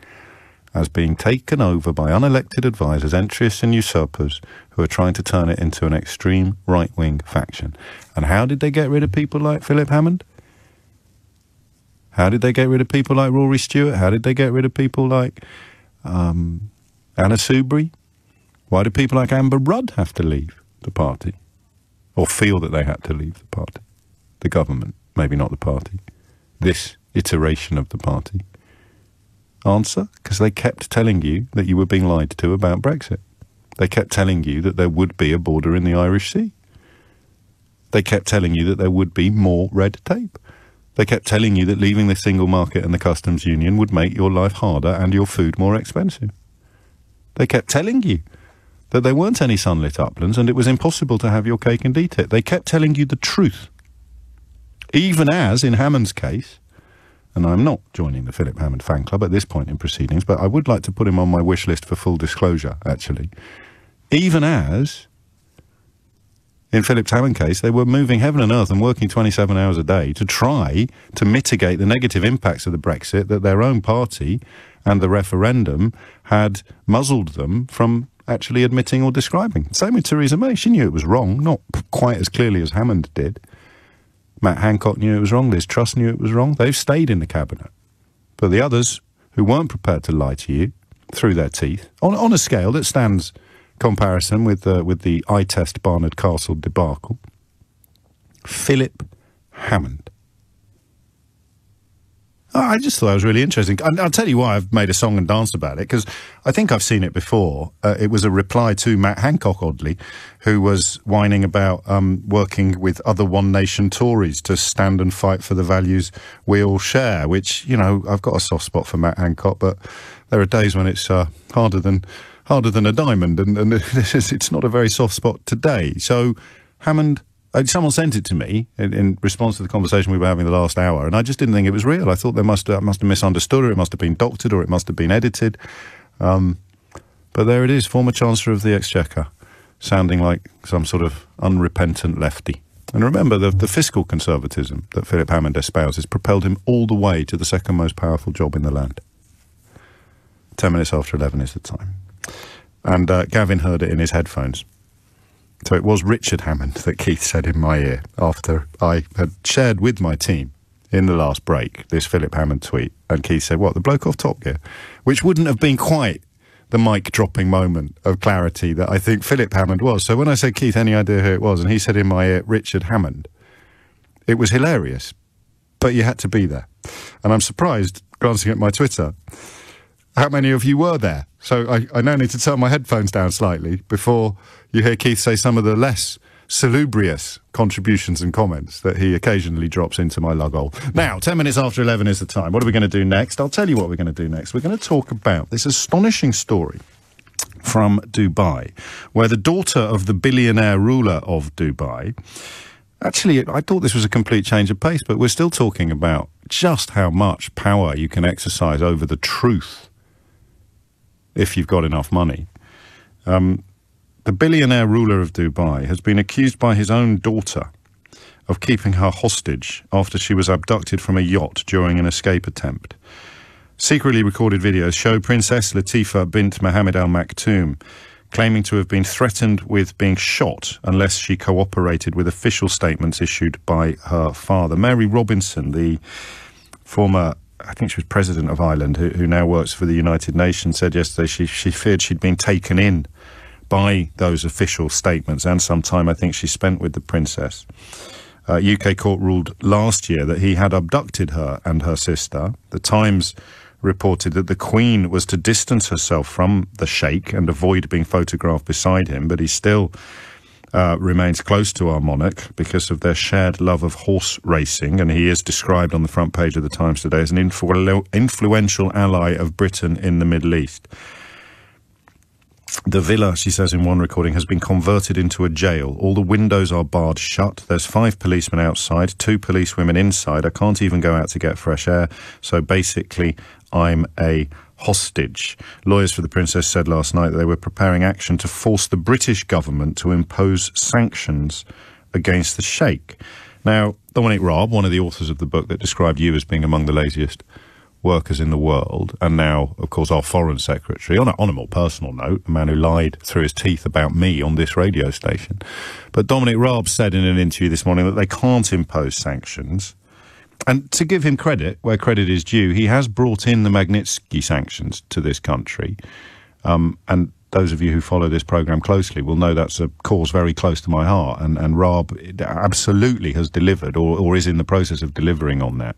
as being taken over by unelected advisers, entryists and usurpers who are trying to turn it into an extreme right-wing faction. And how did they get rid of people like Philip Hammond? How did they get rid of people like Rory Stewart? How did they get rid of people like Anna Soubry? Why do people like Amber Rudd have to leave the party? Or feel that they had to leave the party? The government, maybe not the party. This iteration of the party. Answer? Because they kept telling you that you were being lied to about Brexit. They kept telling you that there would be a border in the Irish Sea. They kept telling you that there would be more red tape. They kept telling you that leaving the single market and the customs union would make your life harder and your food more expensive. They kept telling you that there weren't any sunlit uplands and it was impossible to have your cake and eat it. They kept telling you the truth. Even as, in Hammond's case, and I'm not joining the Philip Hammond fan club at this point in proceedings, but I would like to put him on my wish list for full disclosure, actually. Even as, in Philip Hammond's case, they were moving heaven and earth and working 27 hours a day to try to mitigate the negative impacts of the Brexit that their own party and the referendum had muzzled them from actually admitting or describing. Same with Theresa May. She knew it was wrong, not quite as clearly as Hammond did. Matt Hancock knew it was wrong. Liz Truss knew it was wrong. They've stayed in the cabinet. But the others who weren't prepared to lie to you through their teeth, on a scale that stands comparison with the eye test Barnard Castle debacle, Philip Hammond. I just thought it was really interesting. I'll tell you why I've made a song and dance about it, because I think I've seen it before. It was a reply to Matt Hancock, oddly, who was whining about working with other One Nation Tories to stand and fight for the values we all share, which, you know, I've got a soft spot for Matt Hancock, but there are days when it's harder than a diamond, and it's not a very soft spot today. So Hammond, someone sent it to me in response to the conversation we were having the last hour, and I just didn't think it was real. I thought they must have misunderstood, or it must have been doctored, or it must have been edited. But there it is, former Chancellor of the Exchequer, sounding like some sort of unrepentant lefty. And remember, the fiscal conservatism that Philip Hammond espouses propelled him all the way to the second most powerful job in the land. 10 minutes after 11 is the time. And Gavin heard it in his headphones. So it was Richard Hammond that Keith said in my ear after I had shared with my team in the last break, this Philip Hammond tweet, and Keith said, what, the bloke off Top Gear? Which wouldn't have been quite the mic-dropping moment of clarity that I think Philip Hammond was. So when I said, Keith, any idea who it was? And he said in my ear, Richard Hammond. It was hilarious, but you had to be there. And I'm surprised, glancing at my Twitter, how many of you were there. So I now need to turn my headphones down slightly before you hear Keith say some of the less salubrious contributions and comments that he occasionally drops into my lug hole. Now, 10 minutes after 11 is the time. What are we going to do next? I'll tell you what we're going to do next. We're going to talk about this astonishing story from Dubai, where the daughter of the billionaire ruler of Dubai... Actually, I thought this was a complete change of pace, but we're still talking about just how much power you can exercise over the truth if you've got enough money. The billionaire ruler of Dubai has been accused by his own daughter of keeping her hostage after she was abducted from a yacht during an escape attempt. Secretly recorded videos show Princess Latifa bint Mohammed Al Maktoum claiming to have been threatened with being shot unless she cooperated with official statements issued by her father. Mary Robinson, the former, I think she was president of Ireland, who now works for the United Nations, said yesterday she feared she'd been taken in by those official statements, and some time I think she spent with the princess. UK court ruled last year that he had abducted her and her sister. The Times reported that the Queen was to distance herself from the Sheikh and avoid being photographed beside him, but he still remains close to our monarch because of their shared love of horse racing, and he is described on the front page of the Times today as an influential ally of Britain in the Middle East. The villa, she says in one recording, has been converted into a jail. All the windows are barred shut. There's 5 policemen outside, 2 policewomen inside. I can't even go out to get fresh air. So basically, I'm a hostage. Lawyers for the princess said last night that they were preparing action to force the British government to impose sanctions against the Sheikh. Now, Dominic Raab, one of the authors of the book that described you as being among the laziest workers in the world, and now, of course, our foreign secretary, on a more personal note, a man who lied through his teeth about me on this radio station. But Dominic Raab said in an interview this morning that they can't impose sanctions. And to give him credit, where credit is due, he has brought in the Magnitsky sanctions to this country. And those of you who follow this programme closely will know that's a cause very close to my heart. And Raab absolutely has delivered, or is in the process of delivering on that.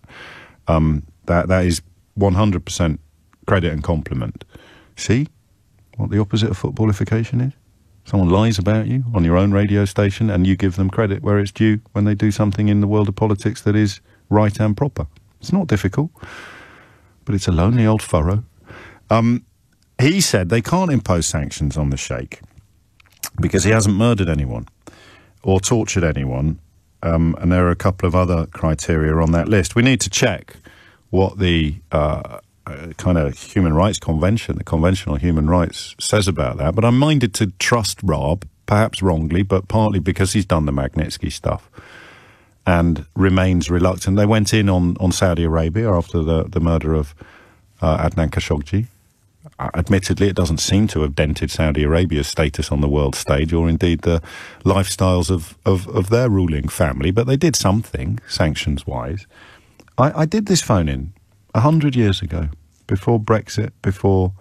That is 100% credit and compliment. See what the opposite of footballification is? Someone lies about you on your own radio station and you give them credit where it's due when they do something in the world of politics that is right and proper. It's not difficult, but it's a lonely old furrow. He said they can't impose sanctions on the Sheikh because he hasn't murdered anyone or tortured anyone, and there are a couple of other criteria on that list. We need to check what the kind of human rights convention, the conventional human rights, says about that. But I'm minded to trust Raab, perhaps wrongly, but partly because he's done the Magnitsky stuff and remains reluctant. They went in on Saudi Arabia after the murder of Adnan Khashoggi. Admittedly, it doesn't seem to have dented Saudi Arabia's status on the world stage, or indeed the lifestyles of their ruling family, but they did something, sanctions-wise. I did this phone-in 100 years ago, before Brexit, before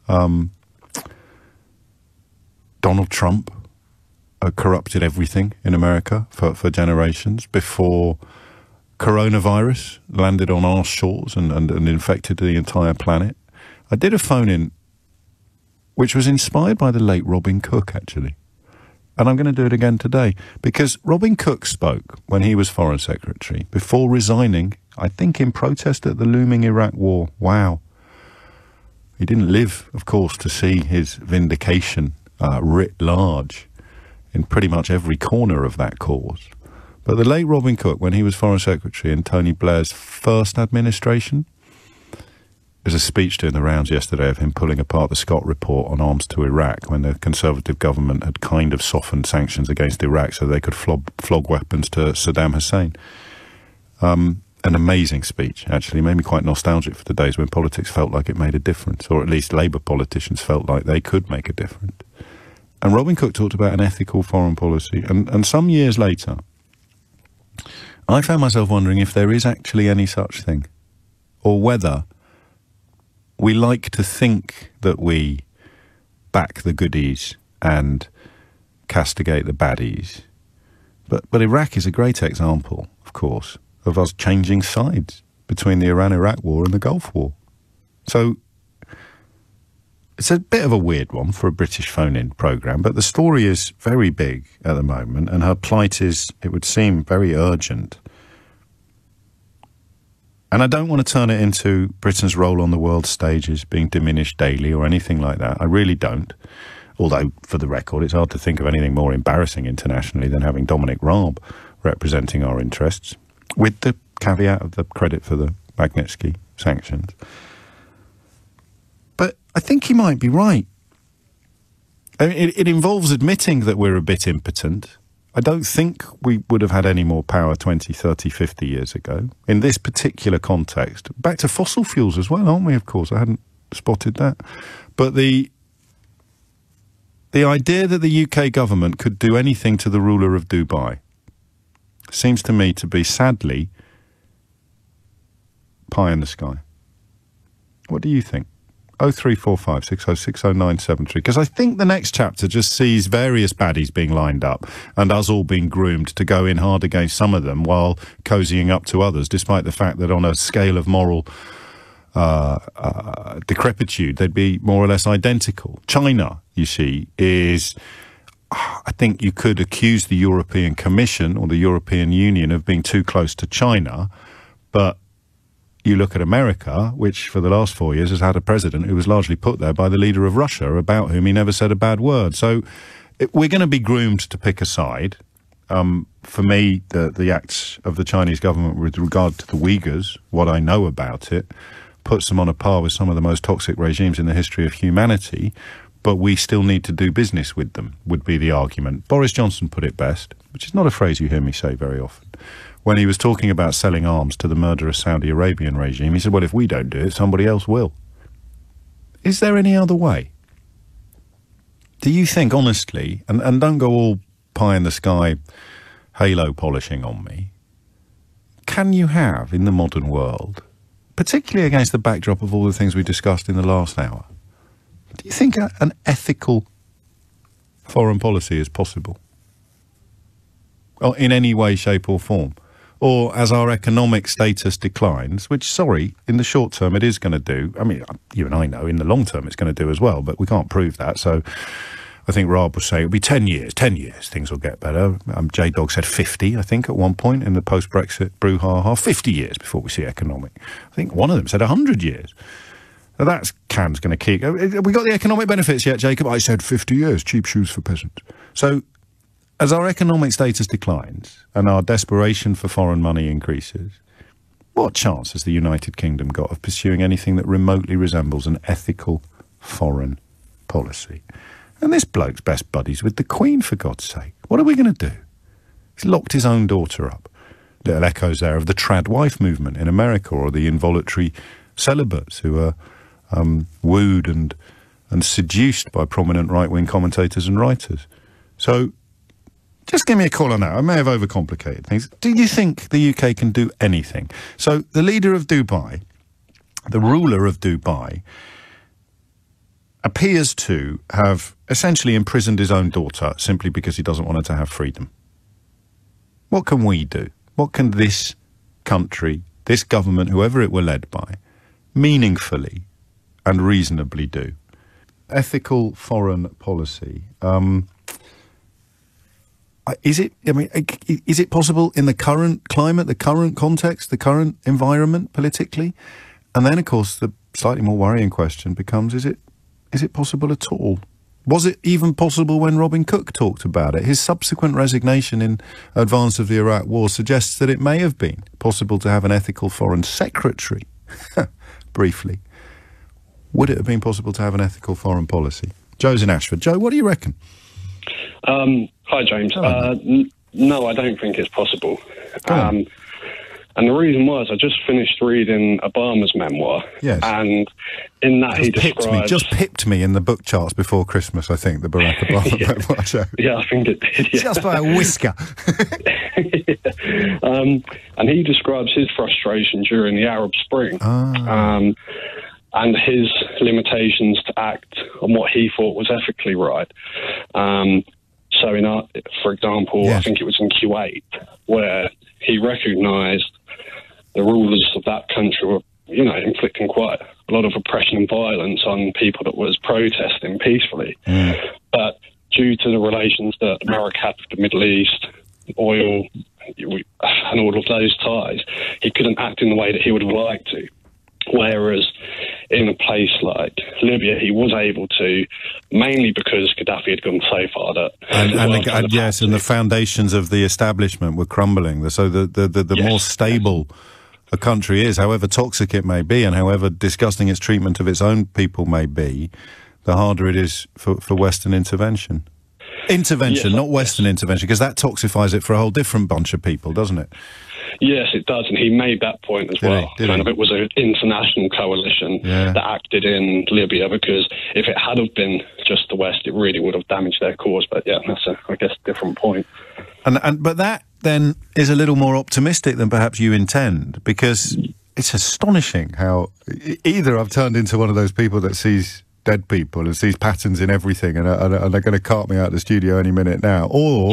Donald Trump corrupted everything in America for generations, before coronavirus landed on our shores and infected the entire planet. I did a phone-in which was inspired by the late Robin Cook, actually. And I'm going to do it again today, because Robin Cook spoke when he was Foreign Secretary, before resigning, I think in protest at the looming Iraq war. Wow. He didn't live, of course, to see his vindication writ large in pretty much every corner of that cause. But the late Robin Cook, when he was Foreign Secretary in Tony Blair's first administration, there's a speech doing the rounds yesterday of him pulling apart the Scott report on arms to Iraq when the Conservative government had kind of softened sanctions against Iraq so they could flog weapons to Saddam Hussein. An amazing speech, actually. Made me quite nostalgic for the days when politics felt like it made a difference, or at least Labour politicians felt like they could make a difference. And Robin Cook talked about an ethical foreign policy. And some years later, I found myself wondering if there is actually any such thing, or whether we like to think that we back the goodies and castigate the baddies. But Iraq is a great example, of course, of us changing sides between the Iran-Iraq war and the Gulf War. So it's a bit of a weird one for a British phone-in programme, but the story is very big at the moment, and her plight is, it would seem, very urgent. And I don't want to turn it into Britain's role on the world stage is being diminished daily or anything like that. I really don't. Although, for the record, it's hard to think of anything more embarrassing internationally than having Dominic Raab representing our interests, with the caveat of the credit for the Magnitsky sanctions. But I think he might be right. I mean, it involves admitting that we're a bit impotent. I don't think we would have had any more power 20, 30, 50 years ago. In this particular context, back to fossil fuels as well, aren't we, of course? I hadn't spotted that. But the idea that the UK government could do anything to the ruler of Dubai seems to me to be, sadly, pie in the sky. What do you think? 0345 6060973. Because I think the next chapter just sees various baddies being lined up and us all being groomed to go in hard against some of them while cozying up to others, despite the fact that on a scale of moral decrepitude, they'd be more or less identical. China, you see, is... I think you could accuse the European Commission or the European Union of being too close to China, but you look at America, which for the last 4 years has had a president who was largely put there by the leader of Russia, about whom he never said a bad word. So we're going to be groomed to pick a side. For me, the acts of the Chinese government with regard to the Uyghurs, what I know about it, puts them on a par with some of the most toxic regimes in the history of humanity, but we still need to do business with them, would be the argument. Boris Johnson put it best, which is not a phrase you hear me say very often. When he was talking about selling arms to the murderous Saudi Arabian regime, he said, well, if we don't do it, somebody else will. Is there any other way? Do you think, honestly, and don't go all pie in the sky halo polishing on me, can you have, in the modern world, particularly against the backdrop of all the things we discussed in the last hour, do you think an ethical foreign policy is possible? Or in any way, shape or form? Or as our economic status declines, which, sorry, in the short term it is going to do. I mean, you and I know in the long term it's going to do as well, but we can't prove that. So I think Raab was saying it'll be 10 years, things will get better. J-Dog said 50, I think, at one point in the post-Brexit brouhaha, 50 years before we see economic. I think one of them said 100 years. Now that's Can's going to keep. Have we got the economic benefits yet, Jacob? I said 50 years, cheap shoes for peasants. So as our economic status declines and our desperation for foreign money increases, what chance has the United Kingdom got of pursuing anything that remotely resembles an ethical foreign policy? And this bloke's best buddies with the Queen, for God's sake. What are we going to do? He's locked his own daughter up. Little echoes there of the trad wife movement in America, or the involuntary celibates who are wooed and seduced by prominent right-wing commentators and writers. So just give me a call on that. I may have overcomplicated things. Do you think the UK can do anything? So the leader of Dubai, the ruler of Dubai, appears to have essentially imprisoned his own daughter simply because he doesn't want her to have freedom. What can we do? What can this country, this government, whoever it were led by, meaningfully and reasonably do? Ethical foreign policy. Is it possible in the current climate, the current context, the current environment politically? And then, of course, the slightly more worrying question becomes, is it possible at all? Was it even possible when Robin Cook talked about it? His subsequent resignation in advance of the Iraq War suggests that it may have been possible to have an ethical foreign secretary. Briefly. Would it have been possible to have an ethical foreign policy? Joe's in Ashford. Joe, what do you reckon? Hi, James. No, I don't think it's possible. And the reason was I just finished reading Obama's memoir. Yes. And in that he describes... Just pipped me in the book charts before Christmas, I think, the Barack Obama memoir. So. Yeah, I think it did. Yeah. Just by a whisker. And he describes his frustration during the Arab Spring. And his limitations to act on what he thought was ethically right. So, for example, I think it was in Kuwait, where he recognised the rulers of that country were, inflicting quite a lot of oppression and violence on people that was protesting peacefully. But due to the relations that America had with the Middle East, oil, and all of those ties, he couldn't act in the way that he would have liked to. Whereas in a place like Libya, he was able to, mainly because Gaddafi had gone so far that... And the foundations of the establishment were crumbling. So the more stable a country is, however toxic it may be, and however disgusting its treatment of its own people may be, the harder it is for Western intervention. Not Western intervention, because that toxifies it for a whole different bunch of people, doesn't it? Yes, it does, and he made that point as well. It was an international coalition that acted in Libya, because if it had have been just the West, it really would have damaged their cause. But yeah, that's I guess a different point. But that then is a little more optimistic than perhaps you intend, because it's astonishing how either I've turned into one of those people that sees dead people and sees patterns in everything, and they're going to cart me out of the studio any minute now, or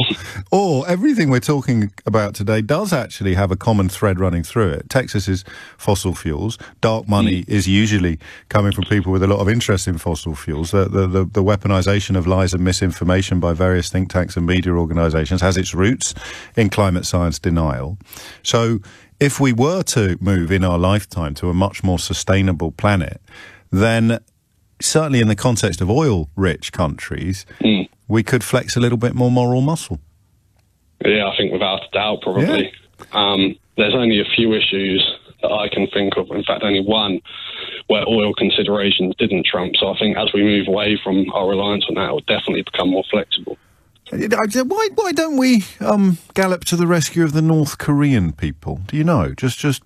everything we're talking about today does actually have a common thread running through it. Texas is fossil fuels. Dark money is usually coming from people with a lot of interest in fossil fuels. The weaponization of lies and misinformation by various think tanks and media organizations has its roots in climate science denial. So if we were to move in our lifetime to a much more sustainable planet, then certainly in the context of oil-rich countries, we could flex a little bit more moral muscle. Yeah, I think without a doubt, probably. Yeah. There's only a few issues that I can think of, in fact only one, where oil considerations didn't trump. So I think as we move away from our reliance on that, it will definitely become more flexible. Why don't we gallop to the rescue of the North Korean people? Do you know? Was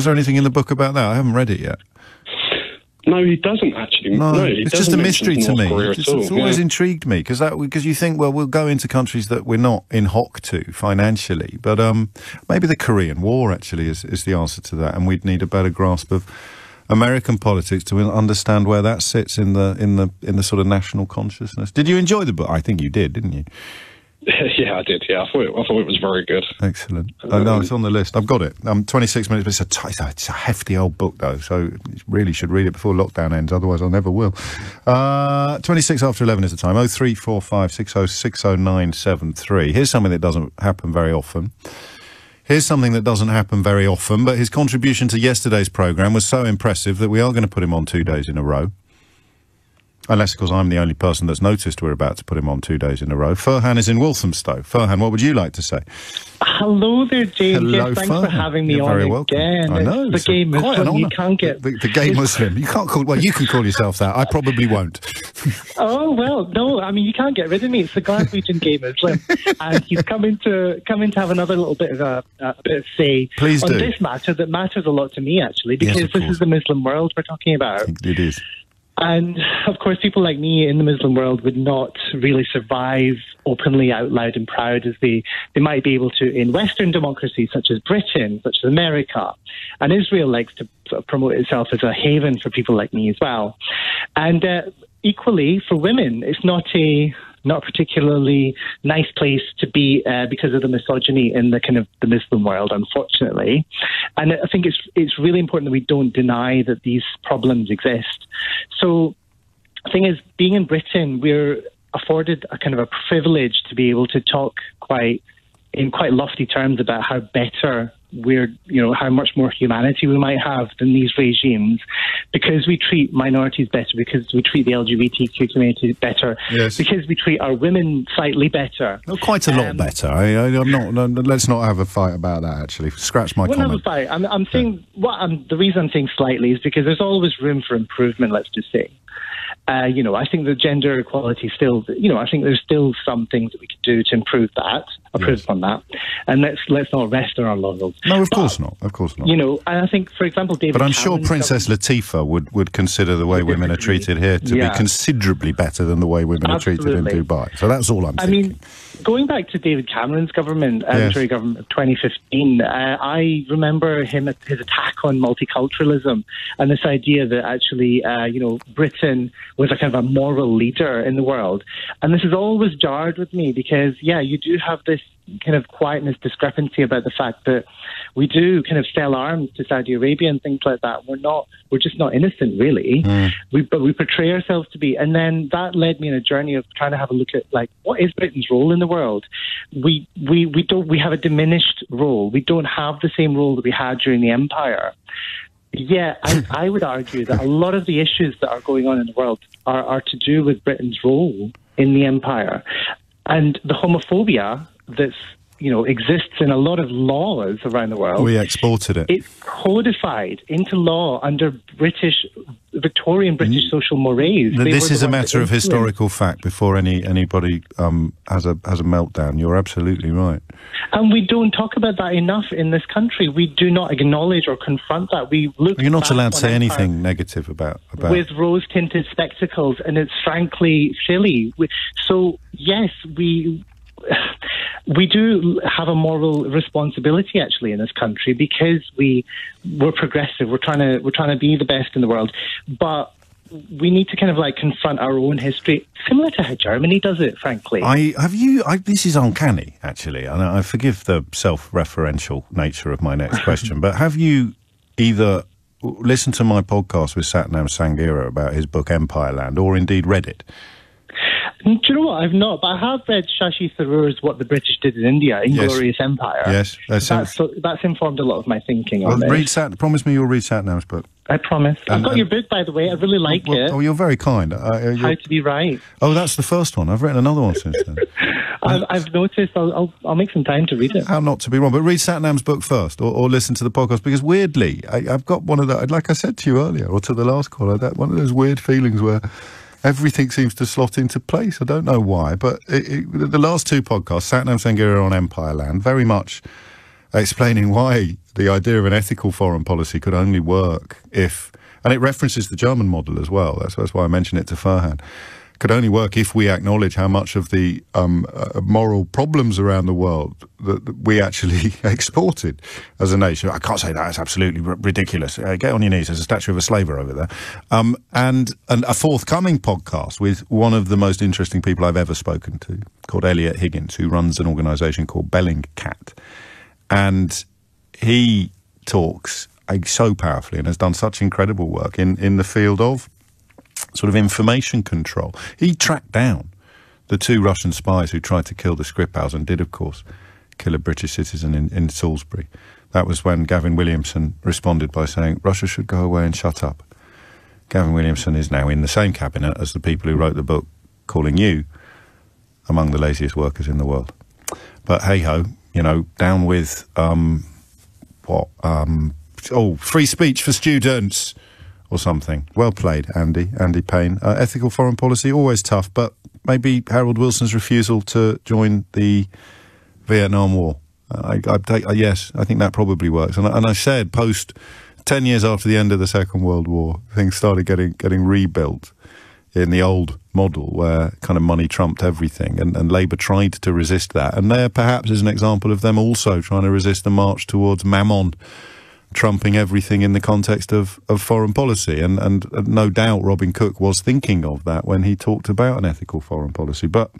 there anything in the book about that? I haven't read it yet. No, he doesn't actually. No, he it's just a mystery to me. It's always yeah. intrigued me, because you think, well, we'll go into countries that we're not in hock to financially, but maybe the Korean War actually is the answer to that, and we'd need a better grasp of American politics to understand where that sits in the sort of national consciousness. Did you enjoy the book? I think you did, didn't you? Yeah, I did. Yeah, I thought it was very good. Excellent. No, it's on the list. I've got it. 26 minutes, but it's a hefty old book, though, so you really should read it before lockdown ends, otherwise I never will. 26 after 11 is the time. 0345 6060973. Here's something that doesn't happen very often. But his contribution to yesterday's programme was so impressive that we are going to put him on 2 days in a row. Unless, of course, I'm the only person that's noticed we're about to put him on 2 days in a row. Furhan is in Walthamstow. Furhan, what would you like to say? Hello there, James. Hello, thanks Furhan. For having me You're on very welcome. Again. I know. The gay Muslim. You can't get... The gay Muslim. You can't call... Well, you can call yourself that. I probably won't. Oh, well, no. I mean, you can't get rid of me. It's the Glaswegian gay Muslim. And he's coming to have another little bit of a bit of say Please on do. this matter that matters a lot to me, actually, because this is the Muslim world we're talking about. It is. And, of course, people like me in the Muslim world would not really survive openly, out loud and proud as they might be able to in Western democracies such as Britain, such as America. And Israel likes to promote itself as a haven for people like me as well. And equally, for women, it's not a particularly nice place to be because of the misogyny in the kind of the Muslim world, unfortunately. And I think it's really important that we don't deny that these problems exist. So the thing is, being in Britain, we're afforded a kind of a privilege to be able to talk in quite lofty terms about how better how much more humanity we might have than these regimes, because we treat minorities better, because we treat the LGBTQ community better, yes, because we treat our women slightly better. Oh, quite a lot better. I'm not. Let's not have a fight about that. Actually, scratch my comment. Have a fight. I'm saying the reason I'm saying slightly is because there's always room for improvement. Let's just say. I think the gender equality still, I think there's still some things that we could do to improve on that. And let's not rest on our laurels. No, of course not. Of course not. And I think, for example, David But I'm Cameron's sure Princess Latifah would consider the way women are treated here to be considerably better than the way women are treated in Dubai. So that's all I'm thinking. Going back to David Cameron's government, Tory government of 2015, I remember his attack on multiculturalism and this idea that actually, Britain was a kind of a moral leader in the world. And this has always jarred with me because, you do have this kind of quietness discrepancy about the fact that we do kind of sell arms to Saudi Arabia and things like that. We're just not innocent, really. But we portray ourselves to be. And then that led me on a journey of trying to have a look at, what is Britain's role in the world? We have a diminished role. We don't have the same role that we had during the empire. Yeah, I would argue that a lot of the issues that are going on in the world are to do with Britain's role in the empire. And the homophobia that's, exists in a lot of laws around the world. We exported it. It's codified into law under Victorian British social mores. This is a matter of historical fact before anybody has a meltdown. You're absolutely right. And we don't talk about that enough in this country. We do not acknowledge or confront that. We look. You're not allowed to say anything negative about with rose-tinted spectacles, and it's frankly silly. So yes, we do have a moral responsibility actually in this country because we're progressive. We're trying to be the best in the world, but we need to kind of confront our own history, similar to how Germany does it, frankly. This is uncanny, actually, and I forgive the self-referential nature of my next question, but have you either listened to my podcast with Satnam Sanghera about his book Empire Land, or indeed read it? Do you know what? I've not, but I have read Shashi Tharoor's What the British Did in India, Inglorious Empire. Yes. That's informed a lot of my thinking on this. Promise me you'll read Satnam's book. I promise. I've got your book, by the way. I really like it. Oh, you're very kind. How to Be Right. Oh, that's the first one. I've written another one since then. I've noticed. I'll make some time to read it. How not to be wrong. But read Satnam's book first, or listen to the podcast, because weirdly, I've got one of the, like I said to you earlier, or to the last caller, one of those weird feelings where everything seems to slot into place. I don't know why, but the last two podcasts, Satnam Sanghera on Empire Land, very much explaining why the idea of an ethical foreign policy could only work if, and it references the German model as well, that's why I mentioned it to Farhan, could only work if we acknowledge how much of the moral problems around the world that we actually exported as a nation. I can't say that, it's absolutely ridiculous. Get on your knees, there's a statue of a slaver over there. And a forthcoming podcast with one of the most interesting people I've ever spoken to, called Elliot Higgins, who runs an organisation called Bellingcat. And he talks so powerfully and has done such incredible work in the field of sort of information control. He tracked down the two Russian spies who tried to kill the Skripals and did, of course, kill a British citizen in Salisbury. That was when Gavin Williamson responded by saying, Russia should go away and shut up. Gavin Williamson is now in the same cabinet as the people who wrote the book calling you among the laziest workers in the world. But hey-ho, down with, free speech for students, or something. Well played, Andy Payne. Ethical foreign policy, always tough, but maybe Harold Wilson's refusal to join the Vietnam War. Yes, I think that probably works. And I said, 10 years after the end of the Second World War, things started getting rebuilt in the old model where kind of money trumped everything, and Labour tried to resist that. And there perhaps is an example of them also trying to resist the march towards mammon trumping everything in the context of foreign policy. And no doubt Robin Cook was thinking of that when he talked about an ethical foreign policy. But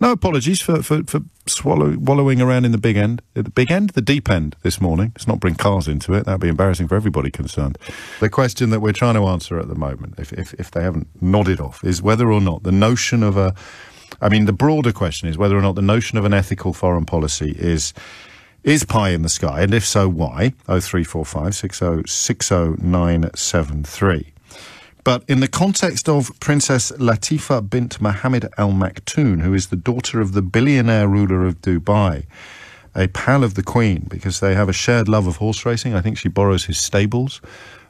no apologies for wallowing around in the big end. The deep end this morning. Let's not bring cars into it. That'd be embarrassing for everybody concerned. The question that we're trying to answer at the moment, if they haven't nodded off, is whether or not the notion of the broader question is whether or not the notion of an ethical foreign policy is pie in the sky, and if so, why? 0345 60 60973. But in the context of Princess Latifah bint Mohammed Al Maktoum, who is the daughter of the billionaire ruler of Dubai, a pal of the Queen, because they have a shared love of horse racing. I think she borrows his stables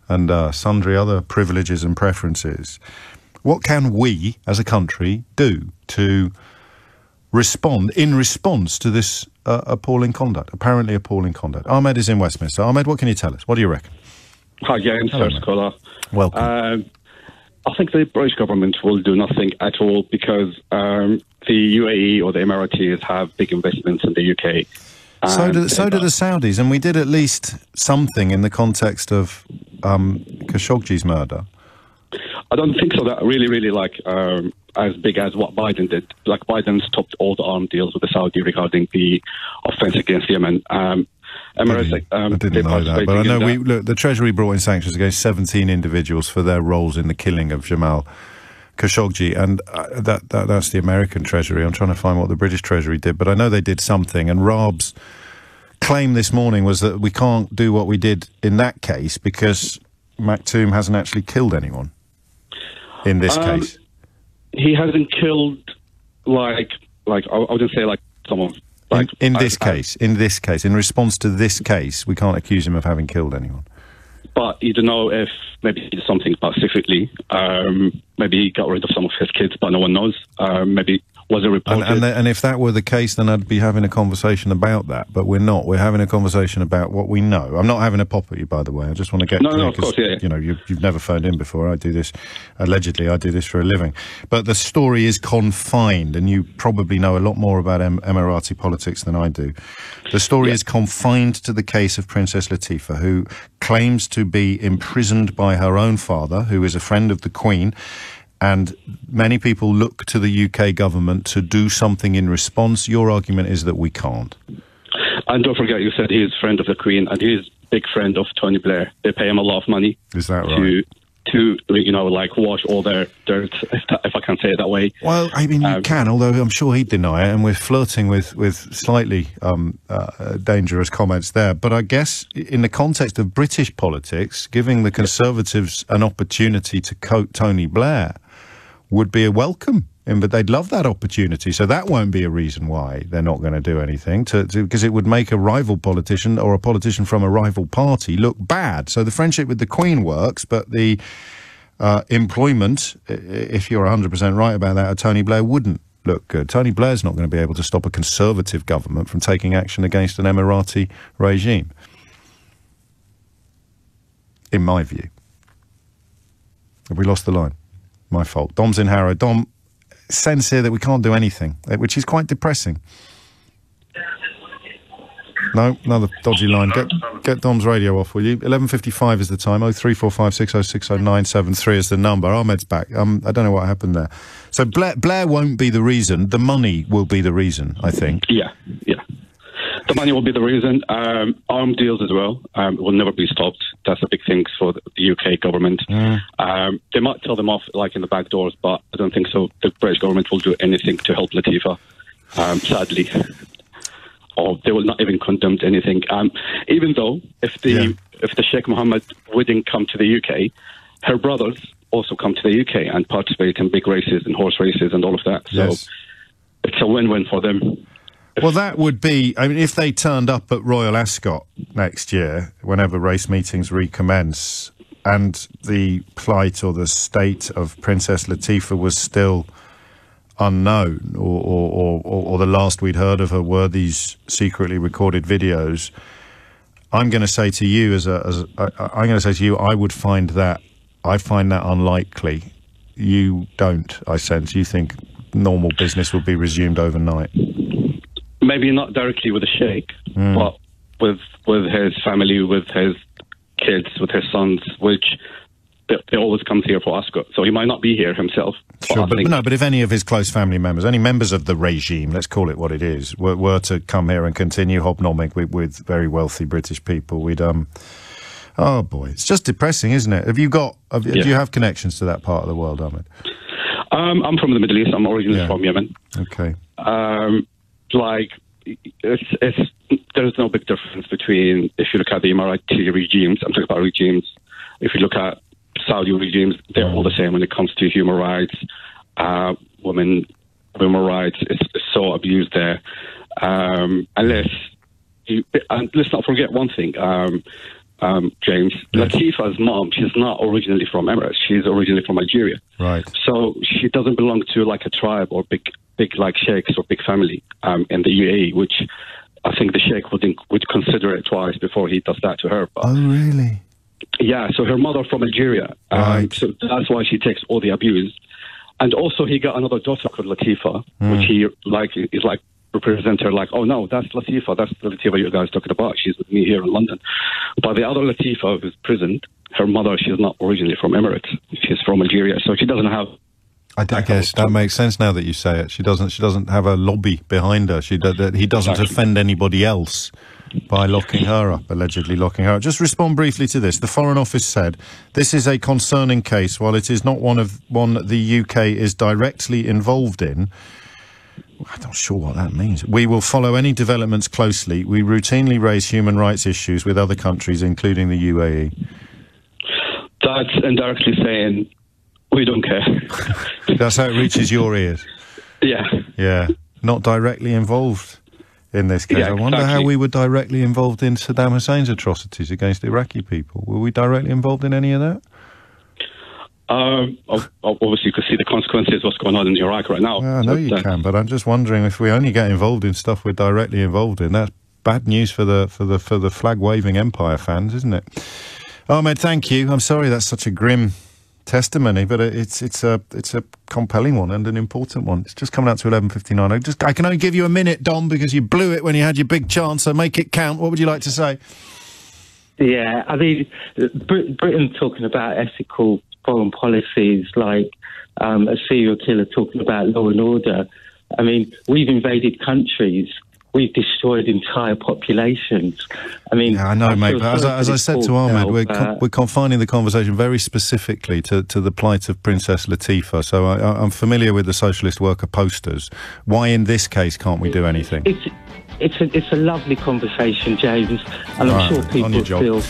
and sundry other privileges and preferences. What can we, as a country, do to respond to this appalling conduct, apparently appalling conduct? Ahmed is in Westminster. Ahmed, what can you tell us? What do you reckon? Hi, James. First caller. Welcome. I think the British government will do nothing at all because the UAE or the Emiratis have big investments in the UK. So do the Saudis, and we did at least something in the context of Khashoggi's murder. I don't think so. That really like as big as what Biden did. Like Biden stopped all the arms deals with the Saudi regarding the offense against Yemen. Emirates, I didn't know that, but I know the Treasury brought in sanctions against 17 individuals for their roles in the killing of Jamal Khashoggi, and that's the American Treasury. I'm trying to find what the British Treasury did, but I know they did something. And Raab's claim this morning was that we can't do what we did in that case because Maktoum hasn't actually killed anyone in this case. He hasn't killed I wouldn't say like someone. Like, in this case, in response to this case, we can't accuse him of having killed anyone. But you don't know if maybe he did something specifically. Maybe he got rid of some of his kids, but no one knows. Maybe was it reported? And if that were the case, then I'd be having a conversation about that. But we're not. We're having a conversation about what we know. I'm not having a pop at you, by the way. I just want to get no, of course, yeah. You know, you've never phoned in before. I do this, allegedly, I do this for a living. But the story is confined, and you probably know a lot more about Emirati politics than I do. The story is confined to the case of Princess Latifa, who claims to be imprisoned by her own father, who is a friend of the Queen. And many people look to the UK government to do something in response. Your argument is that we can't. And don't forget, you said he's friend of the Queen, and he's big friend of Tony Blair. They pay him a lot of money. Is that right? To wash all their dirt, if I can say it that way. Well, I mean, you can, although I'm sure he'd deny it, and we're flirting with slightly dangerous comments there. But I guess in the context of British politics, giving the Conservatives an opportunity to coat Tony Blair would be a welcome, but they'd love that opportunity. So that won't be a reason why they're not going to do anything, because it would make a rival politician or a politician from a rival party look bad. So the friendship with the Queen works, but the employment, if you're 100% right about that, of Tony Blair wouldn't look good. Tony Blair's not going to be able to stop a Conservative government from taking action against an Emirati regime, in my view. Have we lost the line? My fault. Dom's in Harrow. Dom, sense here that we can't do anything, which is quite depressing. No, another dodgy line. Get Dom's radio off, will you? 11:55 is the time. 03456060973 is the number. Ahmed's back. I don't know what happened there. So Blair won't be the reason. The money will be the reason, I think. Yeah. The money will be the reason. Arm deals as well will never be stopped. That's a big thing for the UK government. They might tell them off like in the back doors, but I don't think so. The British government will do anything to help Latifa, sadly. Or they will not even condemn anything. Even though if the Sheikh Mohammed wouldn't come to the UK, her brothers also come to the UK and participate in big races and horse races and all of that. So it's a win-win for them. Well, that would be, I mean, if they turned up at Royal Ascot next year, whenever race meetings recommence, and the plight or the state of Princess Latifa was still unknown, or the last we'd heard of her were these secretly recorded videos, I'm going to say to you, I would find that, I find that unlikely. You don't, I sense. You think normal business will be resumed overnight. Maybe not directly with the Sheikh, but with his family, with his kids, with his sons, which they always come here for Ascot. So he might not be here himself. Sure, but if any of his close family members, any members of the regime, let's call it what it is, were to come here and continue hobnobbing with very wealthy British people, we'd oh boy, it's just depressing, isn't it? Do you have connections to that part of the world, Ahmed? I'm from the Middle East. I'm originally from Yemen. Okay. There's no big difference between, if you look at the Emirati regimes, I'm talking about regimes, if you look at Saudi regimes, they're all the same when it comes to human rights, women rights. It's so abused there. And let's not forget one thing. James. Latifa's mom, she's not originally from Emirates. She's originally from Algeria. Right. So she doesn't belong to like a tribe or big like sheikhs or big family in the UAE, which I think the sheikh would consider it twice before he does that to her. But, oh, really? Yeah, so her mother from Algeria. Right. So that's why she takes all the abuse. And also he got another daughter called Latifa, which he is represent her like, oh no, that's Latifa, that's the Latifa you guys talking about. She's with me here in London. But the other Latifa who's prisoned, her mother, she's not originally from Emirates. She's from Algeria, so she doesn't have. I guess that makes sense now that you say it. She doesn't have a lobby behind her. He doesn't offend anybody else by locking her up, allegedly locking her up. Just respond briefly to this. The Foreign Office said this is a concerning case. While it is not one the UK is directly involved in, I'm not sure what that means. We will follow any developments closely. We routinely raise human rights issues with other countries, including the UAE. That's indirectly saying we don't care. That's how it reaches your ears. Yeah. Yeah. Not directly involved in this case. Yeah, I wonder how we were directly involved in Saddam Hussein's atrocities against Iraqi people. Were we directly involved in any of that? Obviously, you can see the consequences of what's going on in Iraq right now. Well, I know you can, but I'm just wondering if we only get involved in stuff we're directly involved in. That's bad news for the flag-waving empire fans, isn't it? Ahmed, thank you. I'm sorry that's such a grim testimony, but it's a compelling one and an important one. It's just coming out to 11:59. I can only give you a minute, Dom, because you blew it when you had your big chance. So make it count. What would you like to say? Yeah, I mean, Britain talking about ethical foreign policies, like a serial killer talking about law and order. I mean, we've invaded countries. We've destroyed entire populations. I mean, yeah, I know, mate. But as I said to Ahmed, we're confining the conversation very specifically to the plight of Princess Latifa. So I'm familiar with the socialist worker posters. Why, in this case, can't we do anything? It's a lovely conversation, James, and I'm sure people feel